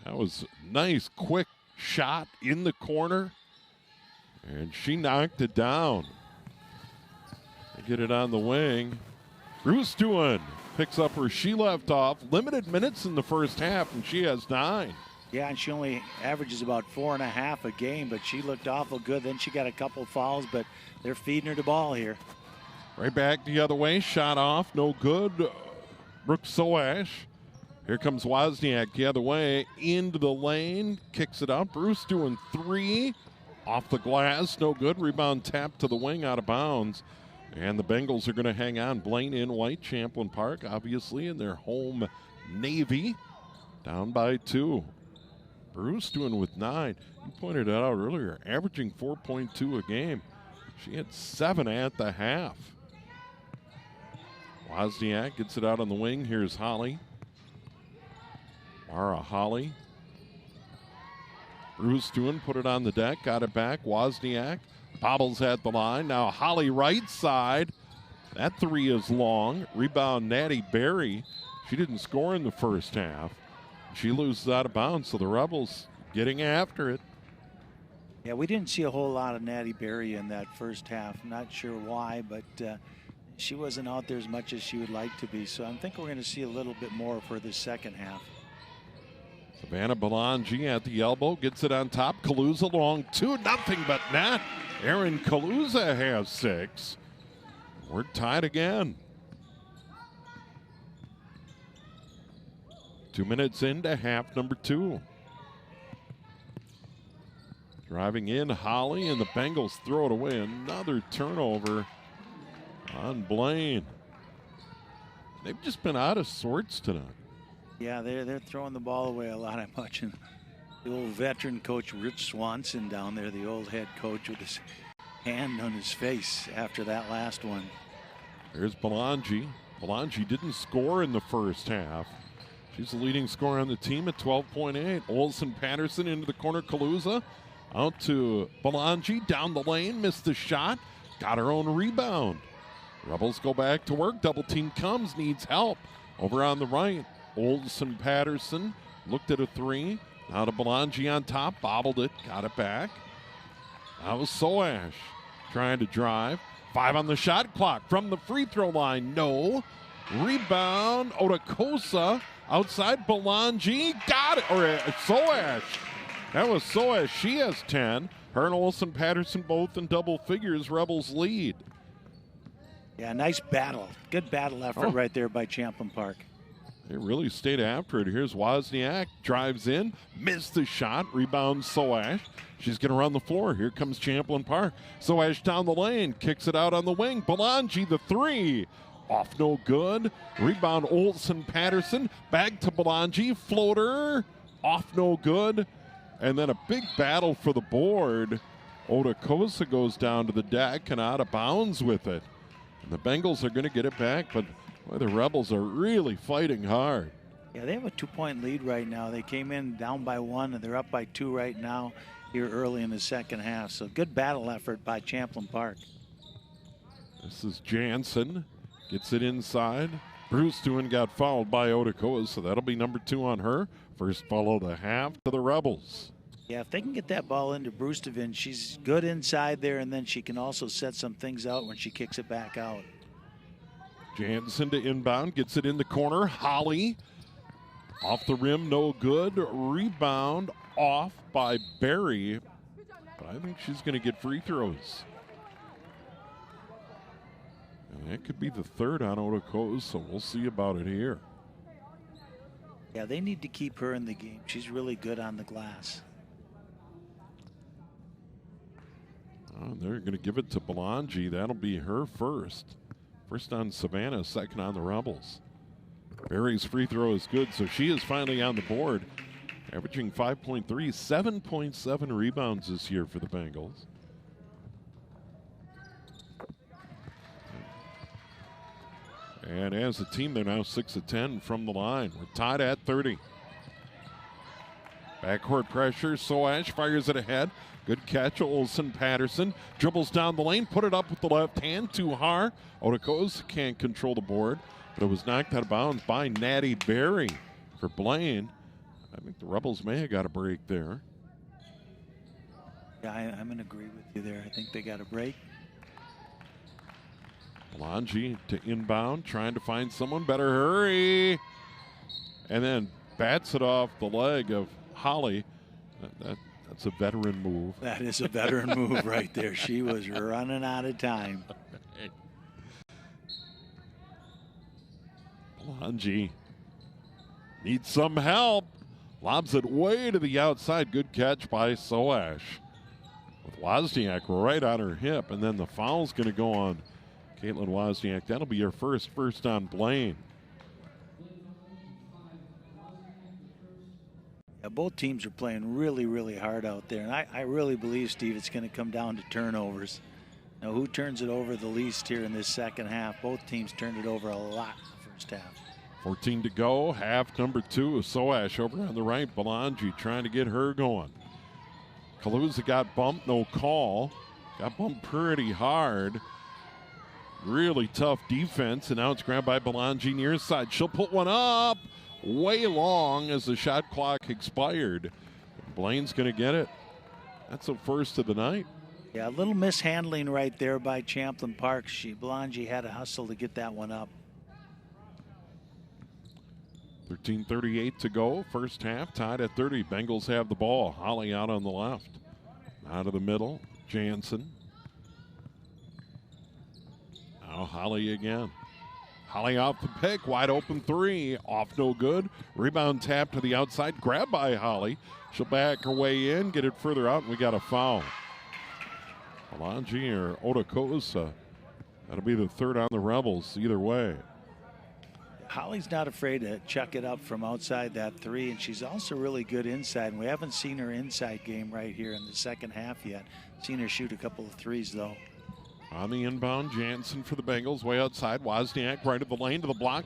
That was a nice, quick shot in the corner, and she knocked it down. They get it on the wing. Bruce Doohan picks up where she left off. Limited minutes in the first half, and she has 9. Yeah, and she only averages about 4.5 a game, but she looked awful good. Then she got a couple fouls, but they're feeding her the ball here. Right back the other way, shot off, no good. Brooke Soash. Here comes Wozniak the other way, into the lane, kicks it out. Bruce doing 3, off the glass, no good. Rebound tapped to the wing, out of bounds. And the Bengals are going to hang on. Blaine in white, Champlin Park, obviously, in their home navy. Down by 2. Bruce doing with 9. You pointed it out earlier, averaging 4.2 a game. She had 7 at the half. Wozniak gets it out on the wing. Here's Holly. Mara Holly. Bruce Doohan put it on the deck, got it back. Wozniak bobbles at the line. Now Holly right side. That 3 is long. Rebound Natty Berry. She didn't score in the first half. She loses out of bounds, so the Rebels getting after it. Yeah, we didn't see a whole lot of Natty Berry in that first half. I'm not sure why, but she wasn't out there as much as she would like to be. So I think we're going to see a little bit more of her this second half. Savannah Belangi at the elbow, gets it on top. Kaluza long 2, nothing but net. Aaron Kaluza has 6. We're tied again. 2 minutes into half number 2. Driving in Holly, and the Bengals throw it away. Another turnover on Blaine. They've just been out of sorts tonight. Yeah, they're throwing the ball away a lot. I'm watching the old veteran coach Rich Swanson down there, the old head coach, with his hand on his face after that last one. There's Belangi. Belangi didn't score in the first half. She's the leading scorer on the team at 12.8. Olsen Patterson into the corner. Kaluza out to Belangi, down the lane, missed the shot, got her own rebound. Rebels go back to work. Double team comes, needs help. Over on the right, Olsen Patterson looked at a 3. Now to Belangi on top, bobbled it, got it back. That was Soash trying to drive. 5 on the shot clock from the free throw line. No. Rebound, Otakosa outside. Belangi got it. Or Soash. That was Soash. She has 10. Her and Olsen Patterson both in double figures. Rebels lead. Yeah, nice battle. Good battle effort right there by Champlin Park. They really stayed after it. Here's Wozniak, drives in, missed the shot, rebounds Soash. She's going to run the floor. Here comes Champlin Park. Soash down the lane, kicks it out on the wing. Belangi, the 3. Off no good. Rebound Olsen Patterson. Back to Belangi. Floater. Off no good. And then a big battle for the board. Otakosa goes down to the deck and out of bounds with it. And the Bengals are going to get it back, but boy, the Rebels are really fighting hard. Yeah, they have a 2-point lead right now. They came in down by 1, and they're up by 2 right now here early in the second half. So good battle effort by Champlin Park. This is Jansen. Gets it inside. Brewstuen got fouled by Otakosa, so that'll be number 2 on her. First foul of the half to the Rebels. Yeah, if they can get that ball into Brewstuen, she's good inside there, and then she can also set some things out when she kicks it back out. Jansen to inbound, gets it in the corner. Holly off the rim, no good. Rebound off by Barry, but I think she's going to get free throws. And that could be the 3rd on Otakosa, so we'll see about it here. Yeah, they need to keep her in the game. She's really good on the glass. They're going to give it to Belangi. That'll be her first. First on Savannah, second on the Rebels. Barry's free throw is good, so she is finally on the board, averaging 5.3, 7.7 rebounds this year for the Bengals. And as a team, they're now 6 of 10 from the line. We're tied at 30. Backcourt pressure. Soash fires it ahead. Good catch. Olsen Patterson dribbles down the lane, put it up with the left hand. Too hard. Otakosa can't control the board, but it was knocked out of bounds by Natty Berry for Blaine. I think the Rebels may have got a break there. Yeah, I'm going to agree with you there. I think they got a break. Belangi to inbound, trying to find someone. Better hurry. And then bats it off the leg of Holly. That's a veteran move. That is a veteran move right there. She was running out of time. Belangi needs some help. Lobs it way to the outside. Good catch by Soash. With Wozniak right on her hip. And then the foul's going to go on Caitlin Wozniak. That'll be her first on Blaine. Yeah, both teams are playing really, really hard out there. And I really believe, Steve, it's going to come down to turnovers. Now, who turns it over the least here in this second half? Both teams turned it over a lot in the first half. 14 to go. Half number 2 of Soash over on the right. Belangi trying to get her going. Kaluza got bumped, no call. Got bumped pretty hard. Really tough defense, and now it's grabbed by Belangi near side. She'll put one up way long as the shot clock expired. Blaine's going to get it. That's the first of the night. Yeah, a little mishandling right there by Champlin Park. Belangi had to hustle to get that one up. 13:38 to go. First half tied at 30. Bengals have the ball. Holly out on the left. Out of the middle. Jansen. Now Holly again. Holly off the pick. Wide open three. Off no good. Rebound tap to the outside. Grabbed by Holly. She'll back her way in. Get it further out. And we got a foul. Alanji or Odakosa. That'll be the third on the Rebels either way. Holly's not afraid to chuck it up from outside that three, and she's also really good inside. And we haven't seen her inside game right here in the second half yet. Seen her shoot a couple of threes, though. On the inbound, Jansen for the Bengals, way outside. Wozniak right of the lane to the block.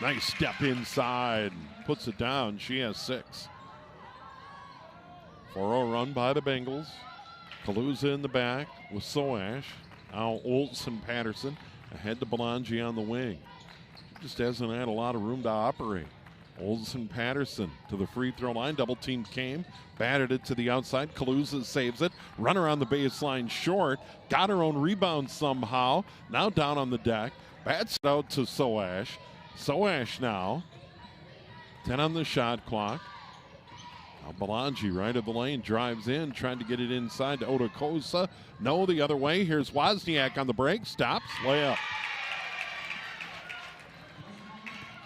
Nice step inside. Puts it down. She has 6. 4-0 run by the Bengals. Kaluza in the back with Soash. Now Olsen Patterson ahead to Belangi on the wing. Just hasn't had a lot of room to operate. Olsen Patterson to the free throw line. Double team came. Batted it to the outside. Kaluza saves it. Runner on the baseline short. Got her own rebound somehow. Now down on the deck. Bats it out to Soash. Soash now. 10 on the shot clock. Now Belangi right of the lane. Drives in. Trying to get it inside to Odakosa. No, the other way. Here's Wozniak on the break. Stops. Layup.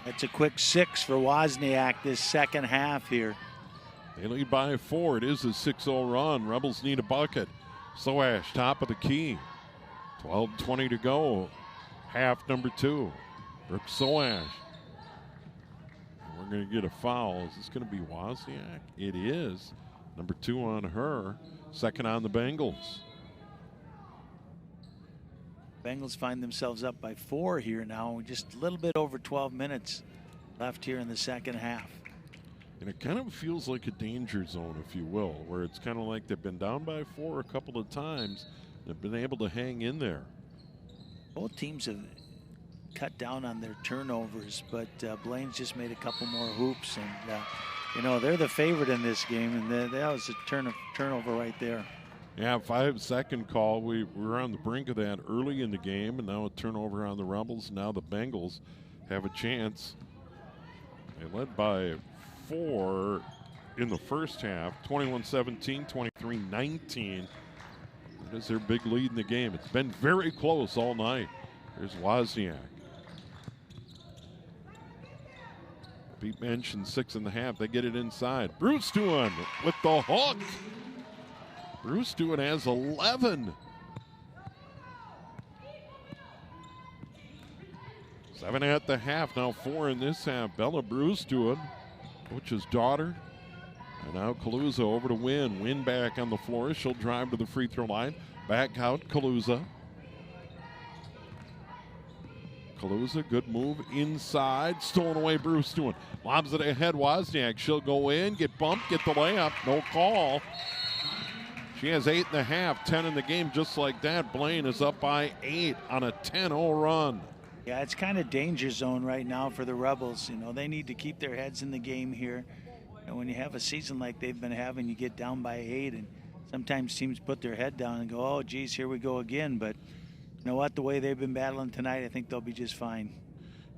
That's a quick 6 for Wozniak this second half here. They lead by 4. It is a 6-0 run. Rebels need a bucket. Soash, top of the key. 12:20 to go. Half number 2. Brooke Soash. We're going to get a foul. Is this going to be Wozniak? It is. Number 2 on her. Second on the Bengals. Bengals find themselves up by 4 here now. Just a little bit over 12 minutes left here in the second half. And it kind of feels like a danger zone, if you will, where it's kind of like they've been down by 4 a couple of times. They've been able to hang in there. Both teams have cut down on their turnovers, but Blaine's just made a couple more hoops. And, you know, they're the favorite in this game, and that was a turnover right there. Yeah, 5-second call. We were on the brink of that early in the game, and now a turnover on the Rebels. Now the Bengals have a chance. They led by 4 in the first half, 21-17, 23-19. That is their big lead in the game. It's been very close all night. There's Wozniak. Pete mentioned 6.5. They get it inside. Bruce Stewart with the hook. Bruce Stewart has 11. 7 at the half, now 4 in this half. Bella Bruce Stewart, coach's daughter. And now Kaluza over to Wynn. Wynn back on the floor. She'll drive to the free throw line. Back out, Kaluza. Kaluza, good move inside. Stolen away, Bruce Stewart. Lobs it ahead, Wozniak. She'll go in, get bumped, get the layup. No call. She has 8.5, 10 in the game just like that. Blaine is up by 8 on a 10-0 run. Yeah, it's kind of danger zone right now for the Rebels. You know, they need to keep their heads in the game here. And when you have a season like they've been having, you get down by 8, and sometimes teams put their head down and go, oh, geez, here we go again. But you know what? The way they've been battling tonight, I think they'll be just fine.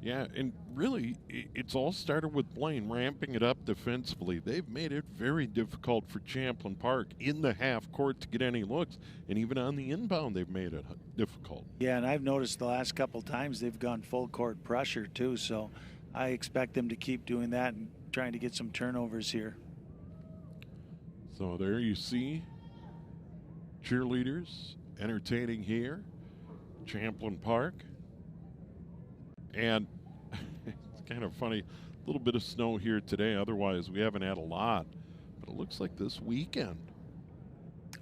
Yeah, and really, it's all started with Blaine ramping it up defensively. They've made it very difficult for Champlin Park in the half court to get any looks, and even on the inbound, they've made it difficult. Yeah, and I've noticed the last couple times they've gone full court pressure too, so I expect them to keep doing that and trying to get some turnovers here. So there you see cheerleaders entertaining here, Champlin Park. And it's kind of funny, a little bit of snow here today. Otherwise, we haven't had a lot. But it looks like this weekend.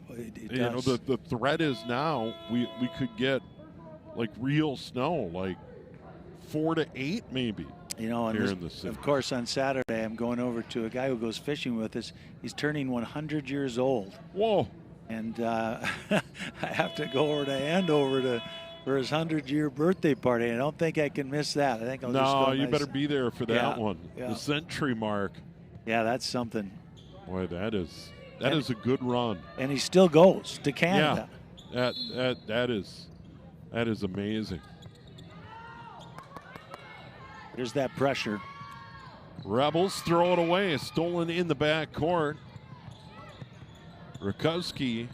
It you know, the threat is now we could get like real snow, like 4 to 8 maybe. You know, here in the city. Of course, on Saturday, I'm going over to a guy who goes fishing with us. He's turning 100 years old. Whoa. And I have to go over to Andover for his 100-year birthday party. I don't think I can miss that. I think I'll just go. No, you better be there for that one. Yeah. The century mark. Yeah, that's something. Boy, that is a good run. And he still goes to Canada. Yeah, that is amazing. There's that pressure. Rebels throw it away. Stolen in the back court. Rakowski.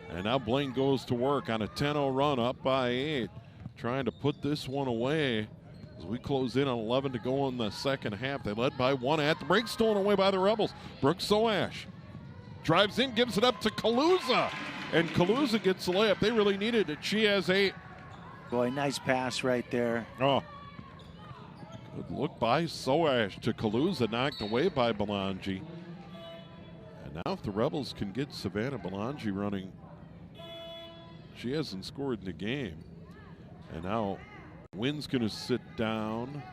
And now Blaine goes to work on a 10-0 run, up by 8. Trying to put this one away as we close in on 11 to go in the second half. They led by 1 at the break. Stolen away by the Rebels. Brooke Soash drives in, gives it up to Kaluza. And Kaluza gets the layup. They really needed it. She has 8. Boy, nice pass right there. Oh. Good look by Soash to Kaluza, knocked away by Belangi. And now if the Rebels can get Savannah Belangi running, she hasn't scored in the game. And now Wynn's going to sit down.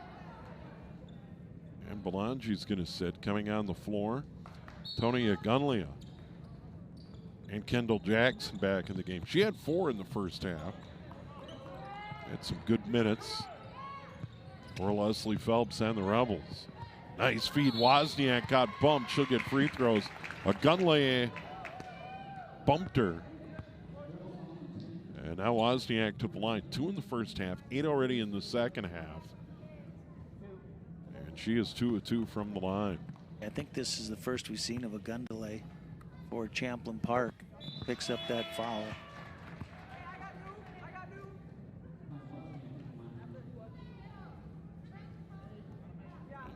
And Belangi's going to sit. Coming on the floor, Tony Agunlia. And Kendall Jackson back in the game. She had 4 in the first half. Had some good minutes for Leslie Phelps and the Rebels. Nice feed. Wozniak got bumped. She'll get free throws. Agunlia bumped her. And now Wozniak to the line. 2 in the first half, 8 already in the second half. And she is 2 of 2 from the line. I think this is the first we've seen of a gun delay for Champlin Park. Picks up that foul.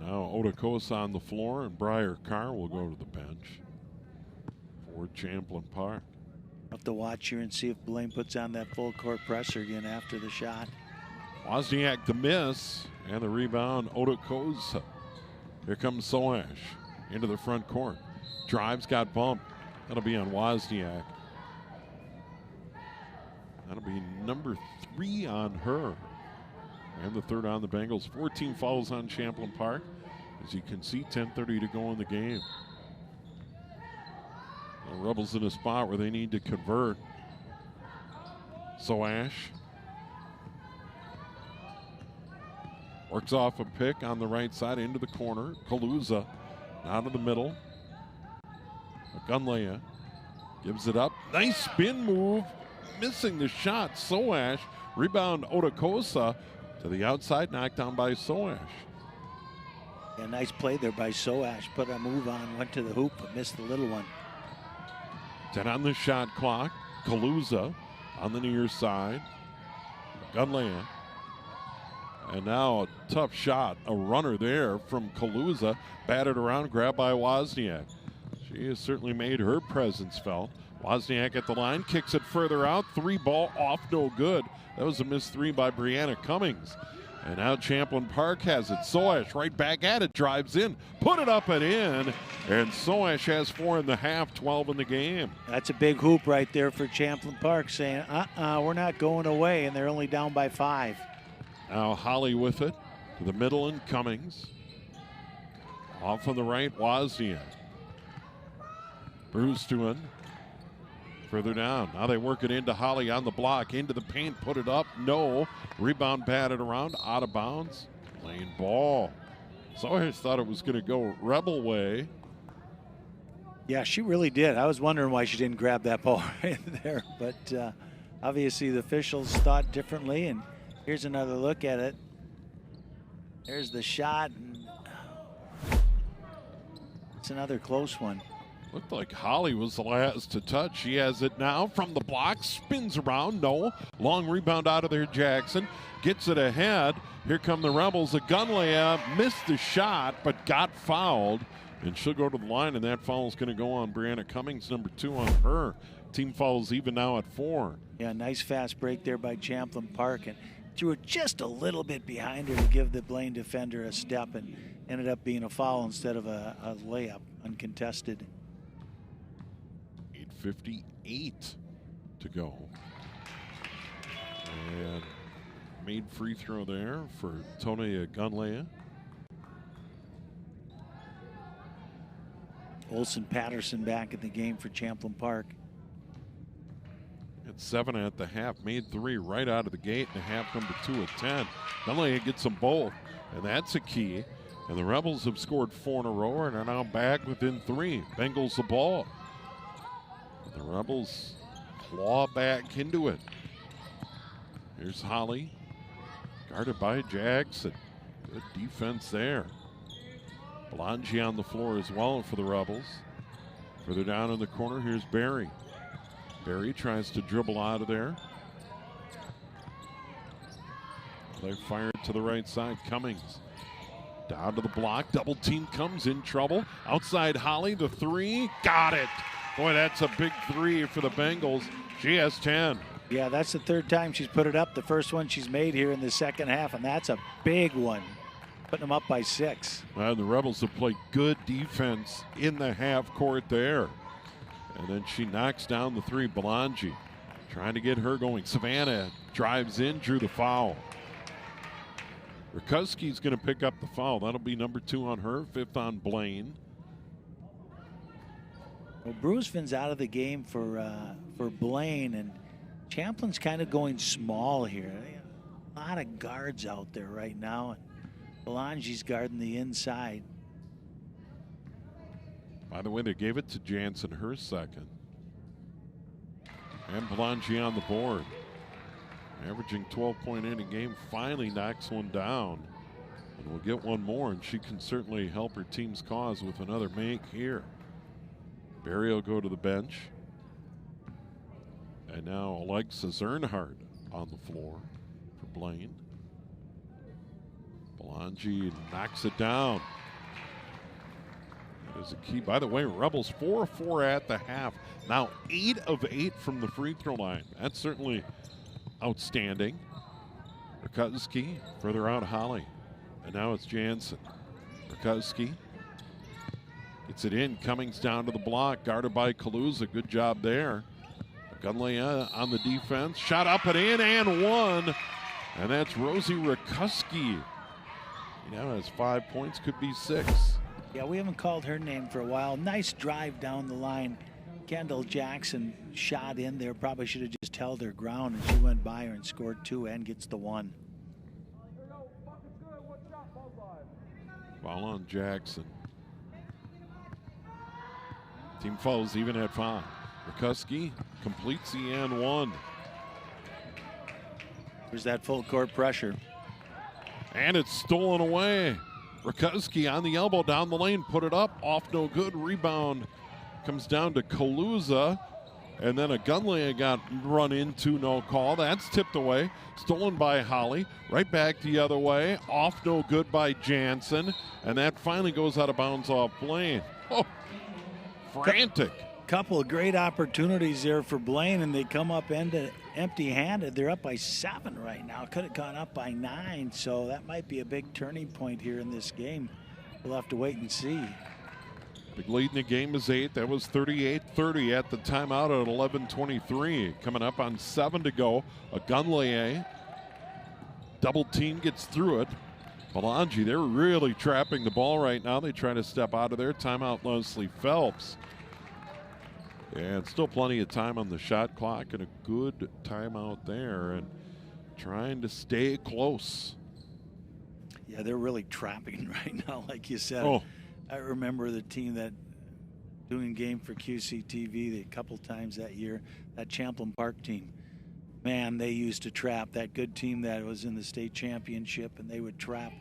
And now Otakosa on the floor, and Briar Carr will go to the bench for Champlin Park. Have to watch here and see if Blaine puts on that full court pressure again after the shot. Wozniak the miss, and the rebound, Otakosa. Here comes Soash into the front court. Drives, got bumped. That'll be on Wozniak. That'll be number 3 on her. And the 3rd on the Bengals. 14 fouls on Champlin Park. As you can see, 10:30 to go in the game. The Rebels in a spot where they need to convert. Soash works off a pick on the right side into the corner. Kaluza out of the middle. Agunlea gives it up. Nice spin move. Missing the shot. Soash. Rebound Otakosa to the outside. Knocked down by Soash. Yeah, nice play there by Soash. Put a move on. Went to the hoop but missed the little one. 10 on the shot clock. Kaluza on the near side. Agunlea. And now a tough shot. A runner there from Kaluza. Batted around. Grabbed by Wozniak. She has certainly made her presence felt. Wozniak at the line, kicks it further out. 3 ball off, no good. That was a missed 3 by Brianna Cummings. And now Champlin Park has it. Soash right back at it, drives in, put it up and in. And Soash has 4 in the half, 12 in the game. That's a big hoop right there for Champlin Park, saying, we're not going away, and they're only down by 5. Now Holly with it to the middle, and Cummings. Off on the right, Wozniak. Bruce Stewart further down. Now they work it into Holly on the block. Into the paint, put it up. No. Rebound batted around. Out of bounds. Lane ball. Sawyers thought it was going to go Rebel way. Yeah, she really did. I was wondering why she didn't grab that ball right there. But obviously the officials thought differently. And here's another look at it. There's the shot. And it's another close one. Looked like Holly was the last to touch. She has it now from the block. Spins around. No. Long rebound out of there. Jackson gets it ahead. Here come the Rebels. Agunlea missed the shot but got fouled. And she'll go to the line, and that foul is going to go on Brianna Cummings, number 2 on her. Team fouls even now at 4. Yeah, nice fast break there by Champlin Park. And threw it just a little bit behind her to give the Blaine defender a step, and ended up being a foul instead of a layup, uncontested. 8:58 to go. And made free throw there for Tony Agunlea. Olson Patterson back in the game for Champlin Park. At 7 at the half, made 3 right out of the gate, and a half number 2 at 10. Agunlea gets them both, and that's a key. And the Rebels have scored 4 in a row and are now back within 3. Bengals the ball. The Rebels claw back into it. Here's Holly, guarded by Jackson. Good defense there. Belangi on the floor as well for the Rebels. Further down in the corner, here's Barry. Barry tries to dribble out of there. They fire it to the right side. Cummings down to the block. Double team comes in trouble. Outside Holly, the three. Got it. Boy, that's a big three for the Bengals. She has 10. Yeah, that's the third time she's put it up. The first one she's made here in the second half, and that's a big one. Putting them up by 6. The Rebels have played good defense in the half court there. And then she knocks down the three. Belangi trying to get her going. Savannah drives in, drew the foul. Rakuski's going to pick up the foul. That'll be number 2 on her, 5th on Blaine. Well, Brucefin's out of the game for Blaine, and Champlin's kind of going small here. A lot of guards out there right now. Belangi's guarding the inside. By the way, they gave it to Jansen, her second. And Belangi on the board. Averaging 12 point in a game, finally knocks one down. And we'll get one more, and she can certainly help her team's cause with another make here. Barry will go to the bench. And now Alexa Zernhardt on the floor for Blaine. Belangi knocks it down. That is a key. By the way, Rebels 4 of 4 at the half. Now 8 of 8 from the free throw line. That's certainly outstanding. Rakuski, further out Holly. And now it's Jansen. Rakuski gets it in. Cummings down to the block. Guarded by Kaluza. Good job there. Gunley on the defense. Shot up and in and one. And that's Rosie Rakuski. He now has 5 points, could be 6. Yeah, we haven't called her name for a while. Nice drive down the line. Kendall Jackson shot in there. Probably should have just held her ground, and she went by her and scored 2 and gets the 1. Foul on Jackson. Team fouls even at 5. Rakuski completes the and 1. There's that full court pressure. And it's stolen away. Rakuski on the elbow down the lane, put it up, off no good. Rebound comes down to Kaluza. And then a Gunley got run into, no call. That's tipped away. Stolen by Holly. Right back the other way. Off no good by Jansen. And that finally goes out of bounds off Blaine. Oh, frantic. Couple of great opportunities there for Blaine, and they come up empty-handed. They're up by 7 right now. Could have gone up by 9, so that might be a big turning point here in this game. We'll have to wait and see. Big lead in the game is 8. That was 38-30 at the timeout at 11:23. Coming up on 7 to go. A Gunley double team gets through it. Belangi, they're really trapping the ball right now. They try to step out of there. Timeout Leslie Phelps. And still plenty of time on the shot clock and a good timeout there, and trying to stay close. Yeah, they're really trapping right now, like you said. Oh. I remember the team that doing game for QCTV a couple times that year, that Champlin Park team. Man, they used to trap that good team that was in the state championship, and they would trap.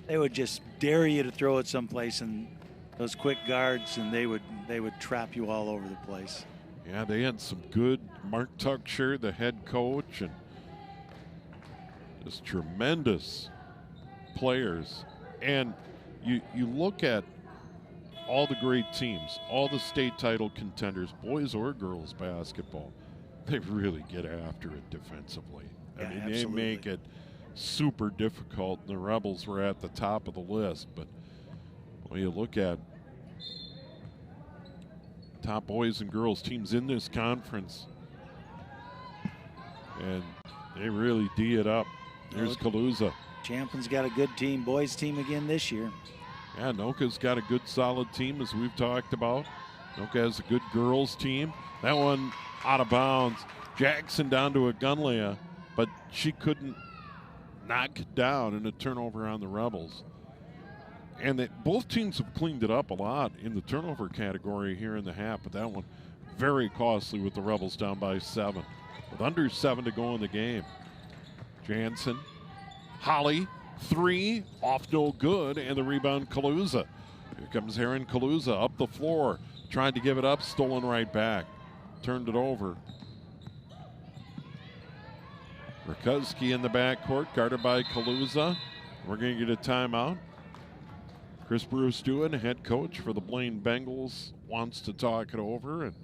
They would just dare you to throw it someplace, and those quick guards, and they would trap you all over the place. Yeah, they had some good Mark Tuckshire, the head coach, and just tremendous players. And you look at all the great teams, all the state title contenders, boys or girls basketball, they really get after it defensively. Yeah, I mean, absolutely. They make it super difficult, and the Rebels were at the top of the list. But when you look at top boys and girls teams in this conference, and they really D it up. There's Kaluza. Champlin's got a good team, boys team again this year. Yeah, Noka's got a good solid team, as we've talked about. Noka has a good girls team. That one out of bounds. Jackson down to a Gunlea, but she couldn't knock it down, and a turnover on the Rebels. And both teams have cleaned it up a lot in the turnover category here in the half, but that one very costly with the Rebels down by 7. With under 7 to go in the game. Jansen, Holly, 3, off no good, and the rebound Kaluza. Here comes Aaron Kaluza up the floor. Tried to give it up, stolen right back. Turned it over. Rakowski in the backcourt, guarded by Kaluza. We're going to get a timeout. Chris Bruce Doohan, head coach for the Blaine Bengals, wants to talk it over. And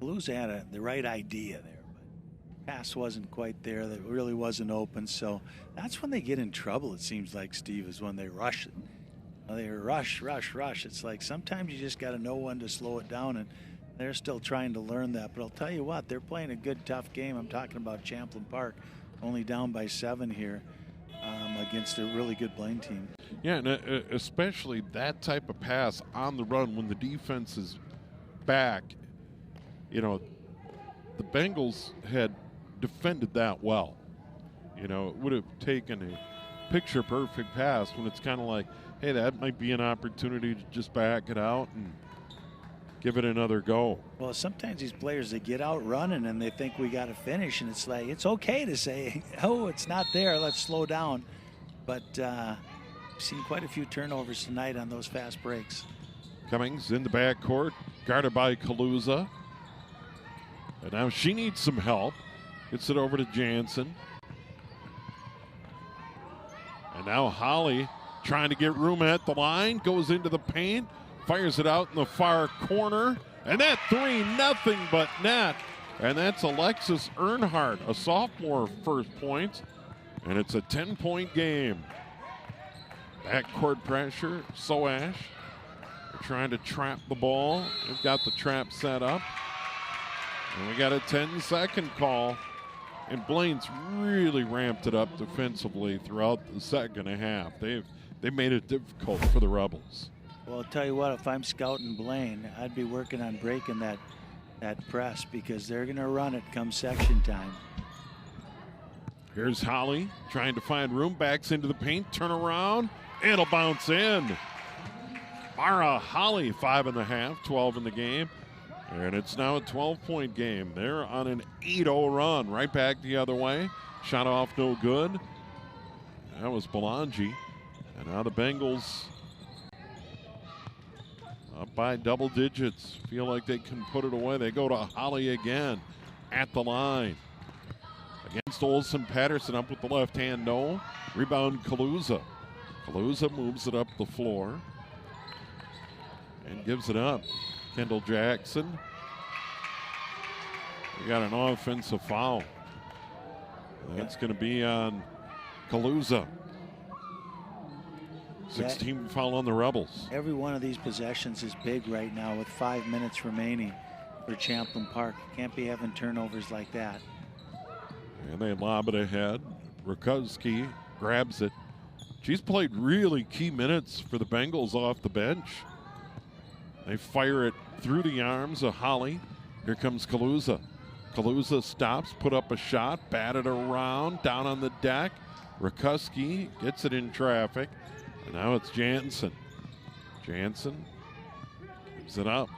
Kaluza had the right idea there, but pass wasn't quite there. That really wasn't open. So that's when they get in trouble, it seems like, Steve, is when they rush it. They rush. It's like sometimes you just got to know when to slow it down, and they're still trying to learn that. But I'll tell you what, they're playing a good, tough game. I'm talking about Champlin Park, only down by 7 here against a really good Blaine team. yeah, and especially that type of pass on the run when the defense is back. You know, the Bengals had defended that well. You know, it would have taken a picture-perfect pass when it's kind of like, hey, that might be an opportunity to just back it out and give it another go. Well, sometimes these players, they get out running and they think we got to finish, and it's like, it's okay to say, oh, it's not there, let's slow down. But we've seen quite a few turnovers tonight on those fast breaks. Cummings in the backcourt, guarded by Kaluza. And now she needs some help. Gets it over to Jansen. And now Holly trying to get room at the line, goes into the paint, fires it out in the far corner, and that 3-0 but net. And that's Alexis Earnhardt, a sophomore, first points, and it's a 10-point game. Backcourt pressure, Soash. They're trying to trap the ball. They've got the trap set up. And we got a 10-second call. And Blaine's really ramped it up defensively throughout the second half. They made it difficult for the Rebels. Well, I'll tell you what, if I'm scouting Blaine, I'd be working on breaking that press, because they're going to run it come section time. Here's Holly trying to find room, backs into the paint, turn around, it'll bounce in. Mara Holly, 5.5, 12 in the game. And it's now a 12-point game. They're on an 8-0 run. Right back the other way. Shot off no good. That was Belangi. And now the Bengals up by double digits. Feel like they can put it away. They go to Holly again at the line. Against Olsen. Patterson up with the left hand. No. Rebound Kaluza. Kaluza moves it up the floor and gives it up. Kendall Jackson. We got an offensive foul. That's going to be on Kaluza. 16 foul on the Rebels. Every one of these possessions is big right now with 5 minutes remaining for Champlin Park. Can't be having turnovers like that. And they lob it ahead. Rakowski grabs it. She's played really key minutes for the Bengals off the bench. They fire it through the arms of Holly. Here comes Kaluza. Kaluza stops, put up a shot, batted around, down on the deck. Rakowski gets it in traffic. And now it's Jansen. Jansen gives it up.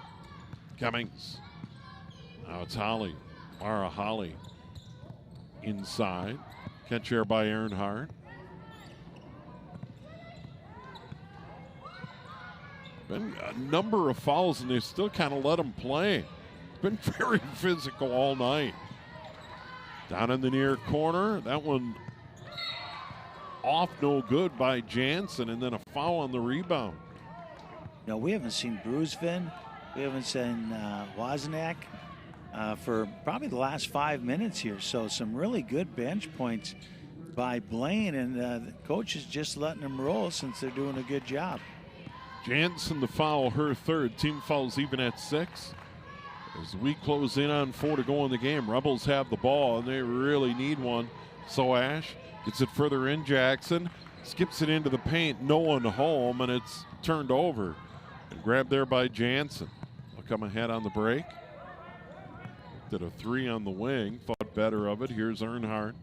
Cummings. Now it's Holly. Mara Holly inside. Catch here by Earnhardt. Been a number of fouls, and they still kind of let them play. It's been very physical all night. Down in the near corner, that one off no good by Jansen, and then a foul on the rebound. No, we haven't seen Brusvin. We haven't seen Wozniak for probably the last 5 minutes here. So some really good bench points by Blaine, and the coach is just letting them roll since they're doing a good job. Jansen the foul, her third. Team fouls even at 6. As we close in on 4 to go in the game, Rebels have the ball, and they really need one. Soash gets it further in. Jackson skips it into the paint. No one home, and it's turned over. And grabbed there by Jansen. They'll come ahead on the break. Did a 3 on the wing. Thought better of it. Here's Earnhardt.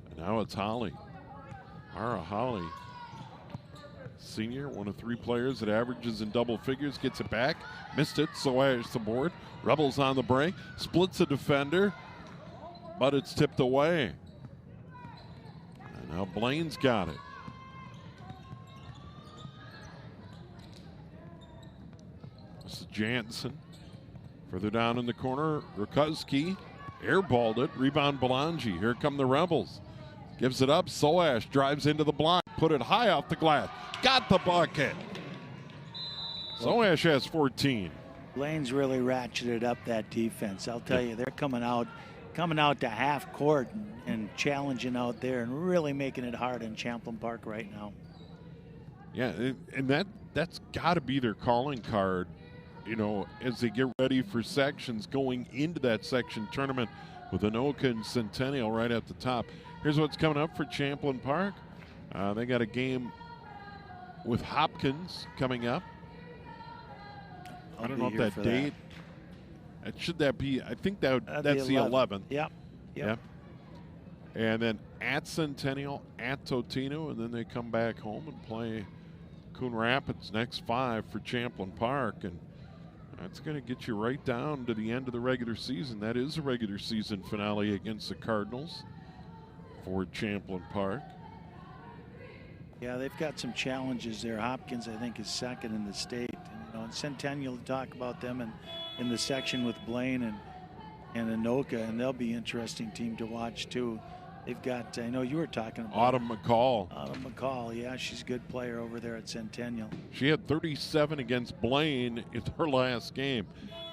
And now it's Holly. Mara Holly. Senior, one of 3 players that averages in double figures, gets it back, missed it, Soash the board. Rebels on the break, splits a defender, but it's tipped away. And now Blaine's got it. This is Jansen. Further down in the corner, Rukuski airballed it. Rebound Belangi. Here come the Rebels. Gives it up. Soash drives into the block. Put it high off the glass. Got the bucket. Soash has 14. Blaine's really ratcheted up that defense. I'll tell you, they're coming out to half court and challenging out there and really making it hard in Champlin Park right now. Yeah, and that's got to be their calling card, you know, as they get ready for sections going into that section tournament with Anoka and Centennial right at the top. Here's what's coming up for Champlin Park. They got a game with Hopkins coming up. I don't know if that date. Should that be? I think that's the 11th. Yep. And then at Centennial, at Totino, and then they come back home and play Coon Rapids next 5 for Champlin Park. And that's going to get you right down to the end of the regular season. That is a regular season finale against the Cardinals for Champlin Park. Yeah, they've got some challenges there. Hopkins, I think, is second in the state. And Centennial, talk about them in the section with Blaine and Anoka, and they'll be an interesting team to watch too. They've got, I know you were talking about Autumn McCall. Autumn McCall, yeah, she's a good player over there at Centennial. She had 37 against Blaine in her last game,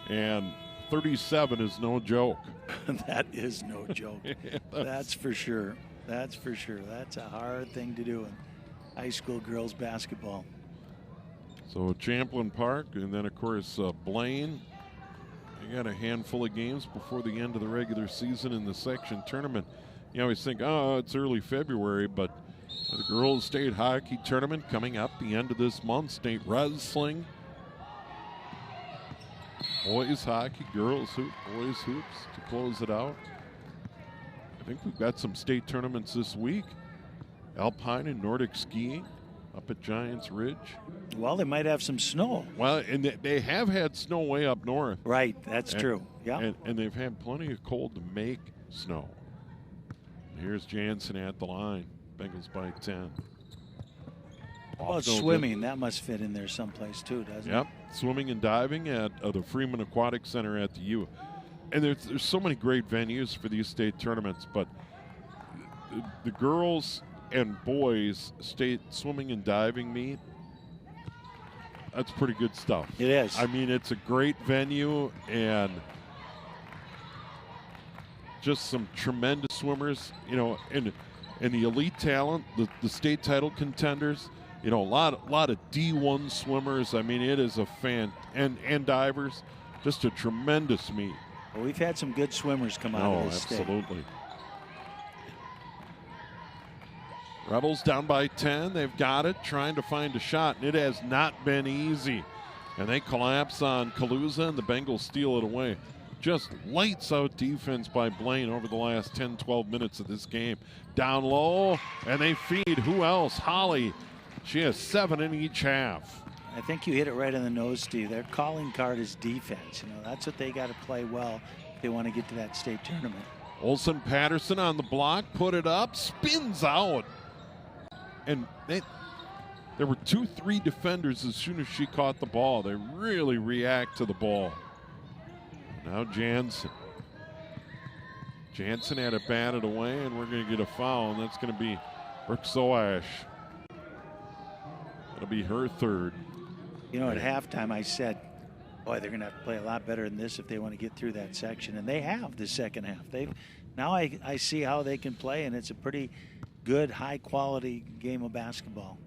and 37 is no joke. That is no joke. That's for sure. That's for sure. That's a hard thing to do in high school girls basketball. So Champlin Park, and then of course Blaine. They got a handful of games before the end of the regular season in the section tournament. You always think, oh, it's early February, but the girls' state hockey tournament coming up the end of this month. State wrestling, boys hockey, girls hoop, boys hoops to close it out. I think we've got some state tournaments this week. Alpine and Nordic skiing up at Giants Ridge. Well, they might have some snow. Well, and they have had snow way up north. Right, that's true. Yeah. And they've had plenty of cold to make snow. Here's Jansen at the line. Bengals by 10. Well, swimming, that must fit in there someplace too, doesn't it? Yep, swimming and diving at the Freeman Aquatic Center at the U. And there's so many great venues for these state tournaments, but the girls and boys state swimming and diving meet, that's pretty good stuff. It is. I mean, it's a great venue and just some tremendous swimmers, you know, and the elite talent, the state title contenders, you know, a lot of D1 swimmers. I mean, it is a and divers, just a tremendous meet. Well, we've had some good swimmers come out of this state. Absolutely. Rebels down by 10. They've got it, trying to find a shot, and it has not been easy. And they collapse on Calusa, and the Bengals steal it away. Just lights out defense by Blaine over the last 10, 12 minutes of this game. Down low, and they feed who else? Holly. She has 7 in each half. I think you hit it right on the nose, Steve. Their calling card is defense. You know, that's what they got to play well if they want to get to that state tournament. Olson Patterson on the block, put it up, spins out. And there were 2-3 defenders as soon as she caught the ball. They really react to the ball. Now Jansen. Jansen had it batted away, and we're going to get a foul, and that's going to be Brooke Soash. That'll be her third. You know, at halftime I said, boy, they're going to have to play a lot better than this if they want to get through that section. And they have the second half. Now I see how they can play, and it's a pretty good, high-quality game of basketball.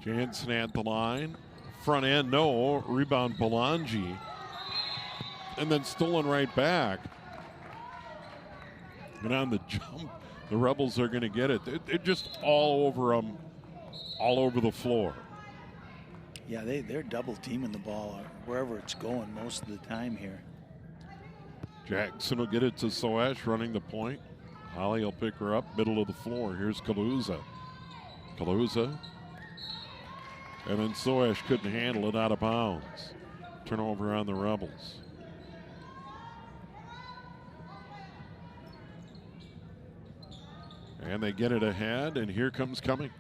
Jansen at the line. Front end, no. Rebound, Belangi. And then stolen right back. And on the jump, the Rebels are going to get it. They're just all over them, all over the floor. Yeah, they're double-teaming the ball wherever it's going most of the time here. Jackson will get it to Soash running the point. Holly will pick her up, middle of the floor. Here's Calusa. Calusa. And then Soash couldn't handle it out of bounds. Turnover on the Rebels. And they get it ahead, and here comes Cummings.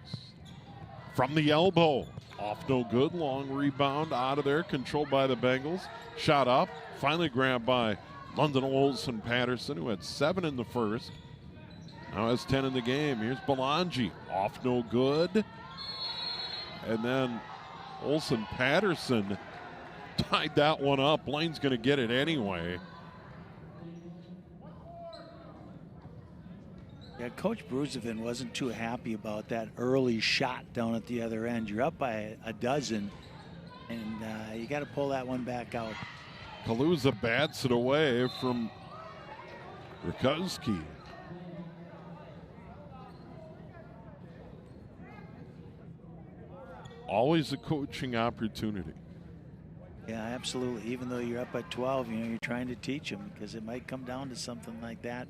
From the elbow. Off no good. Long rebound out of there. Controlled by the Bengals. Shot up. Finally grabbed by London Olson Patterson, who had 7 in the first. Now has 10 in the game. Here's Belangi. Off no good. And then Olson Patterson tied that one up. Blaine's going to get it anyway. Yeah, Coach Bruzevin wasn't too happy about that early shot down at the other end. You're up by a dozen, and you got to pull that one back out. Kaluza bats it away from Rakowski. Always a coaching opportunity. Yeah, absolutely. Even though you're up at 12, you're trying to teach them, because it might come down to something like that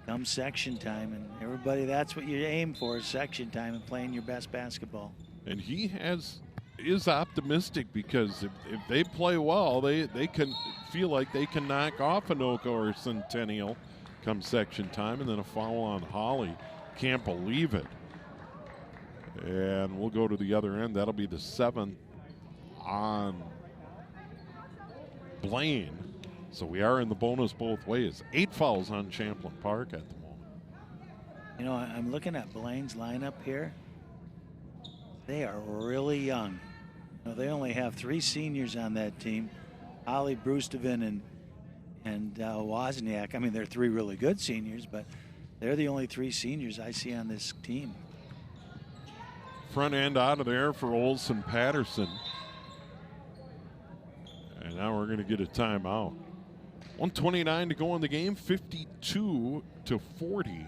come section time. And everybody, that's what you aim for, is section time and playing your best basketball. And he is optimistic, because if they play well, they can feel like they can knock off Anoka or Centennial come section time. And then a foul on Holly. Can't believe it. And we'll go to the other end. That'll be the 7th on Blaine. So we are in the bonus both ways. 8 fouls on Champlin Park at the moment. I'm looking at Blaine's lineup here. They are really young. They only have 3 seniors on that team. Holly, Brustevin, and Wozniak. I mean, they're 3 really good seniors, but they're the only 3 seniors I see on this team. Front end out of there for Olson Patterson. And now we're going to get a timeout. 1:29 to go in the game, 52-40.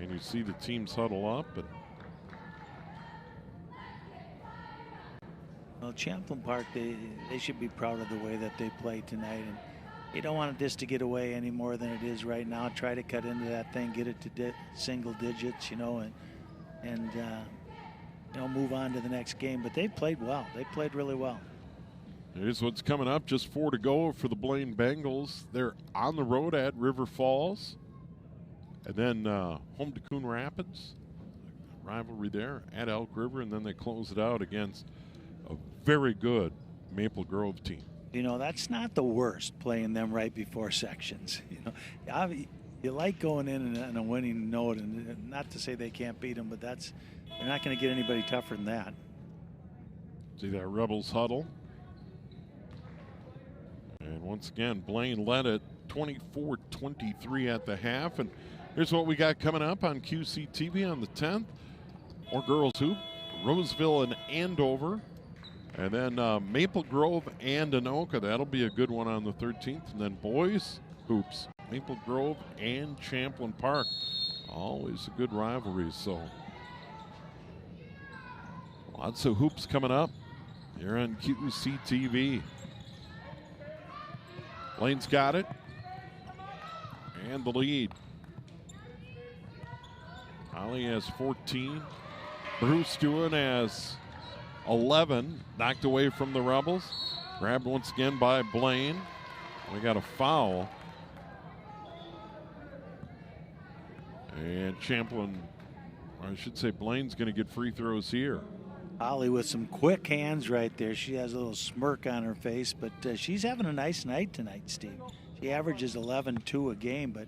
And you see the teams huddle up. Well, Champlin Park, they should be proud of the way that they played tonight. And you don't want this to get away any more than it is right now. Try to cut into that thing, get it to single digits, and move on to the next game. But they played well. They played really well. Here's what's coming up. Just 4 to go for the Blaine Bengals. They're on the road at River Falls. And then home to Coon Rapids. Rivalry there at Elk River. And then they close it out against a very good Maple Grove team. That's not the worst, playing them right before sections. You like going in on a winning note, and not to say they can't beat them, but they're not going to get anybody tougher than that. See that Rebels huddle. And once again, Blaine led it 24-23 at the half. And here's what we got coming up on QCTV on the 10th. More girls hoop, Roseville and Andover. And then Maple Grove and Anoka. That'll be a good one on the 13th. And then boys hoops, Maple Grove and Champlin Park. Always a good rivalry. So lots of hoops coming up here on QCTV. Blaine's got it. And the lead. Holly has 14. Bruce Stewart has 11, knocked away from the Rebels. Grabbed once again by Blaine. We got a foul. And Champlin, or I should say Blaine's going to get free throws here. Holly with some quick hands right there. She has a little smirk on her face, but she's having a nice night tonight, Steve. She averages 11-2 a game, but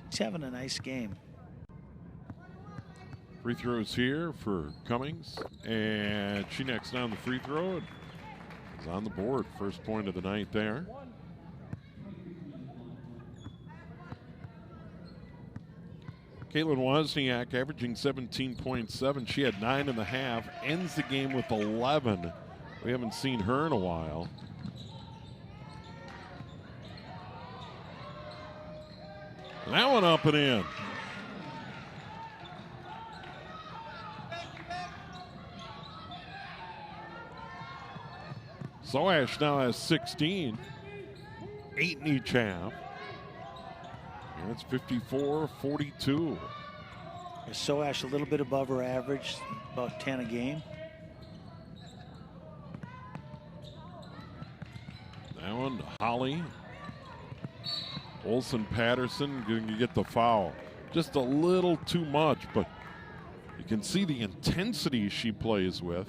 she's having a nice game. Free throws here for Cummings, and she knocks down the free throw. Is on the board. First point of the night there. Caitlin Wozniak averaging 17.7. She had 9.5. Ends the game with 11. We haven't seen her in a while. That one up and in. Soash now has 16, 8 in each half. And it's 54-42. Soash a little bit above her average, about 10 a game. That one, Holly. Olson Patterson going to get the foul. Just a little too much, but You can see the intensity she plays with.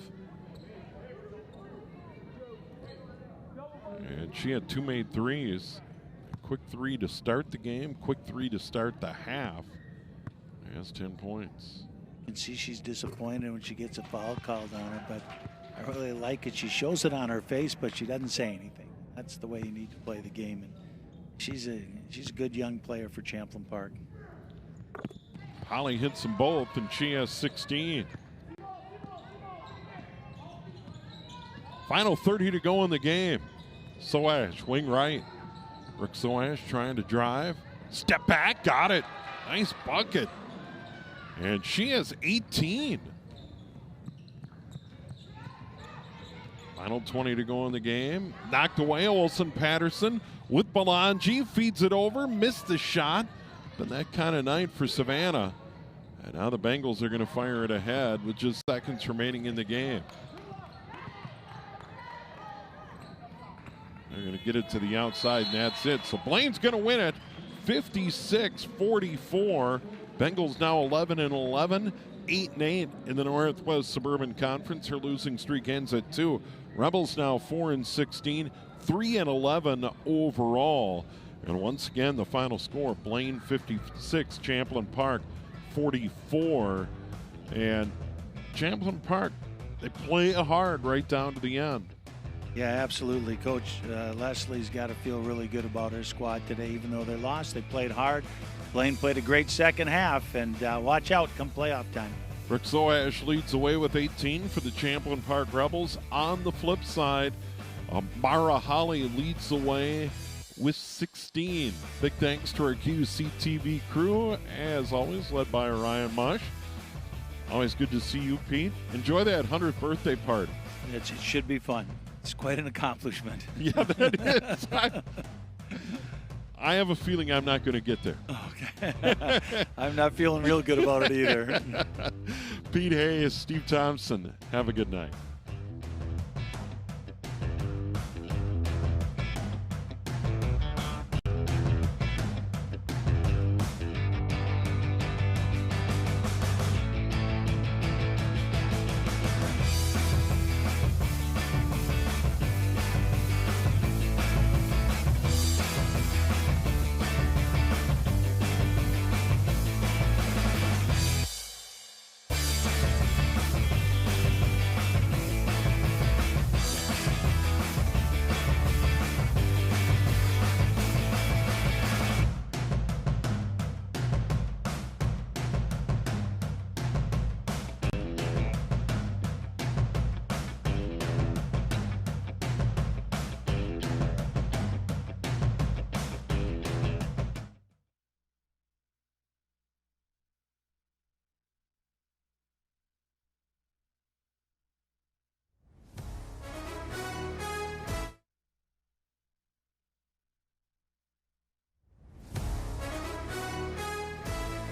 And she had 2 made threes. A quick 3 to start the game, quick 3 to start the half. Has 10 points. You can see she's disappointed when she gets a foul called on her, but I really like it. She shows it on her face, but she doesn't say anything. That's the way you need to play the game. And she's a good young player for Champlin Park. Holly hits them both, and she has 16. Final 30 to go in the game. Soash, wing right. Brooke Soash trying to drive. Step back, got it. Nice bucket. And she has 18. Final 20 to go in the game. Knocked away, Olsen Patterson with Belangi. Feeds it over, missed the shot. Been that kind of night for Savannah. And now the Bengals are going to fire it ahead with just seconds remaining in the game. They're going to get it to the outside, and that's it. So Blaine's going to win it 56-44. Bengals now 11-11, 8-8 in the Northwest Suburban Conference. Her losing streak ends at 2. Rebels now 4-16, 3-11 overall. And once again, the final score, Blaine 56, Champlin Park 44. And Champlin Park, they play hard right down to the end. Yeah, absolutely. Coach Leslie's got to feel really good about her squad today. Even though they lost, they played hard. Blaine played a great second half, and watch out come playoff time. Brooke Soash leads away with 18 for the Champlin Park Rebels. On the flip side, Mara Holly leads the way with 16. Big thanks to our QCTV crew, as always, led by Ryan Mush. Always good to see you, Pete. Enjoy that 100th birthday party. It should be fun. It's quite an accomplishment. Yeah, that is. I have a feeling I'm not going to get there. Okay. I'm not feeling real good about it either. Pete Hayes, Steve Thompson, have a good night.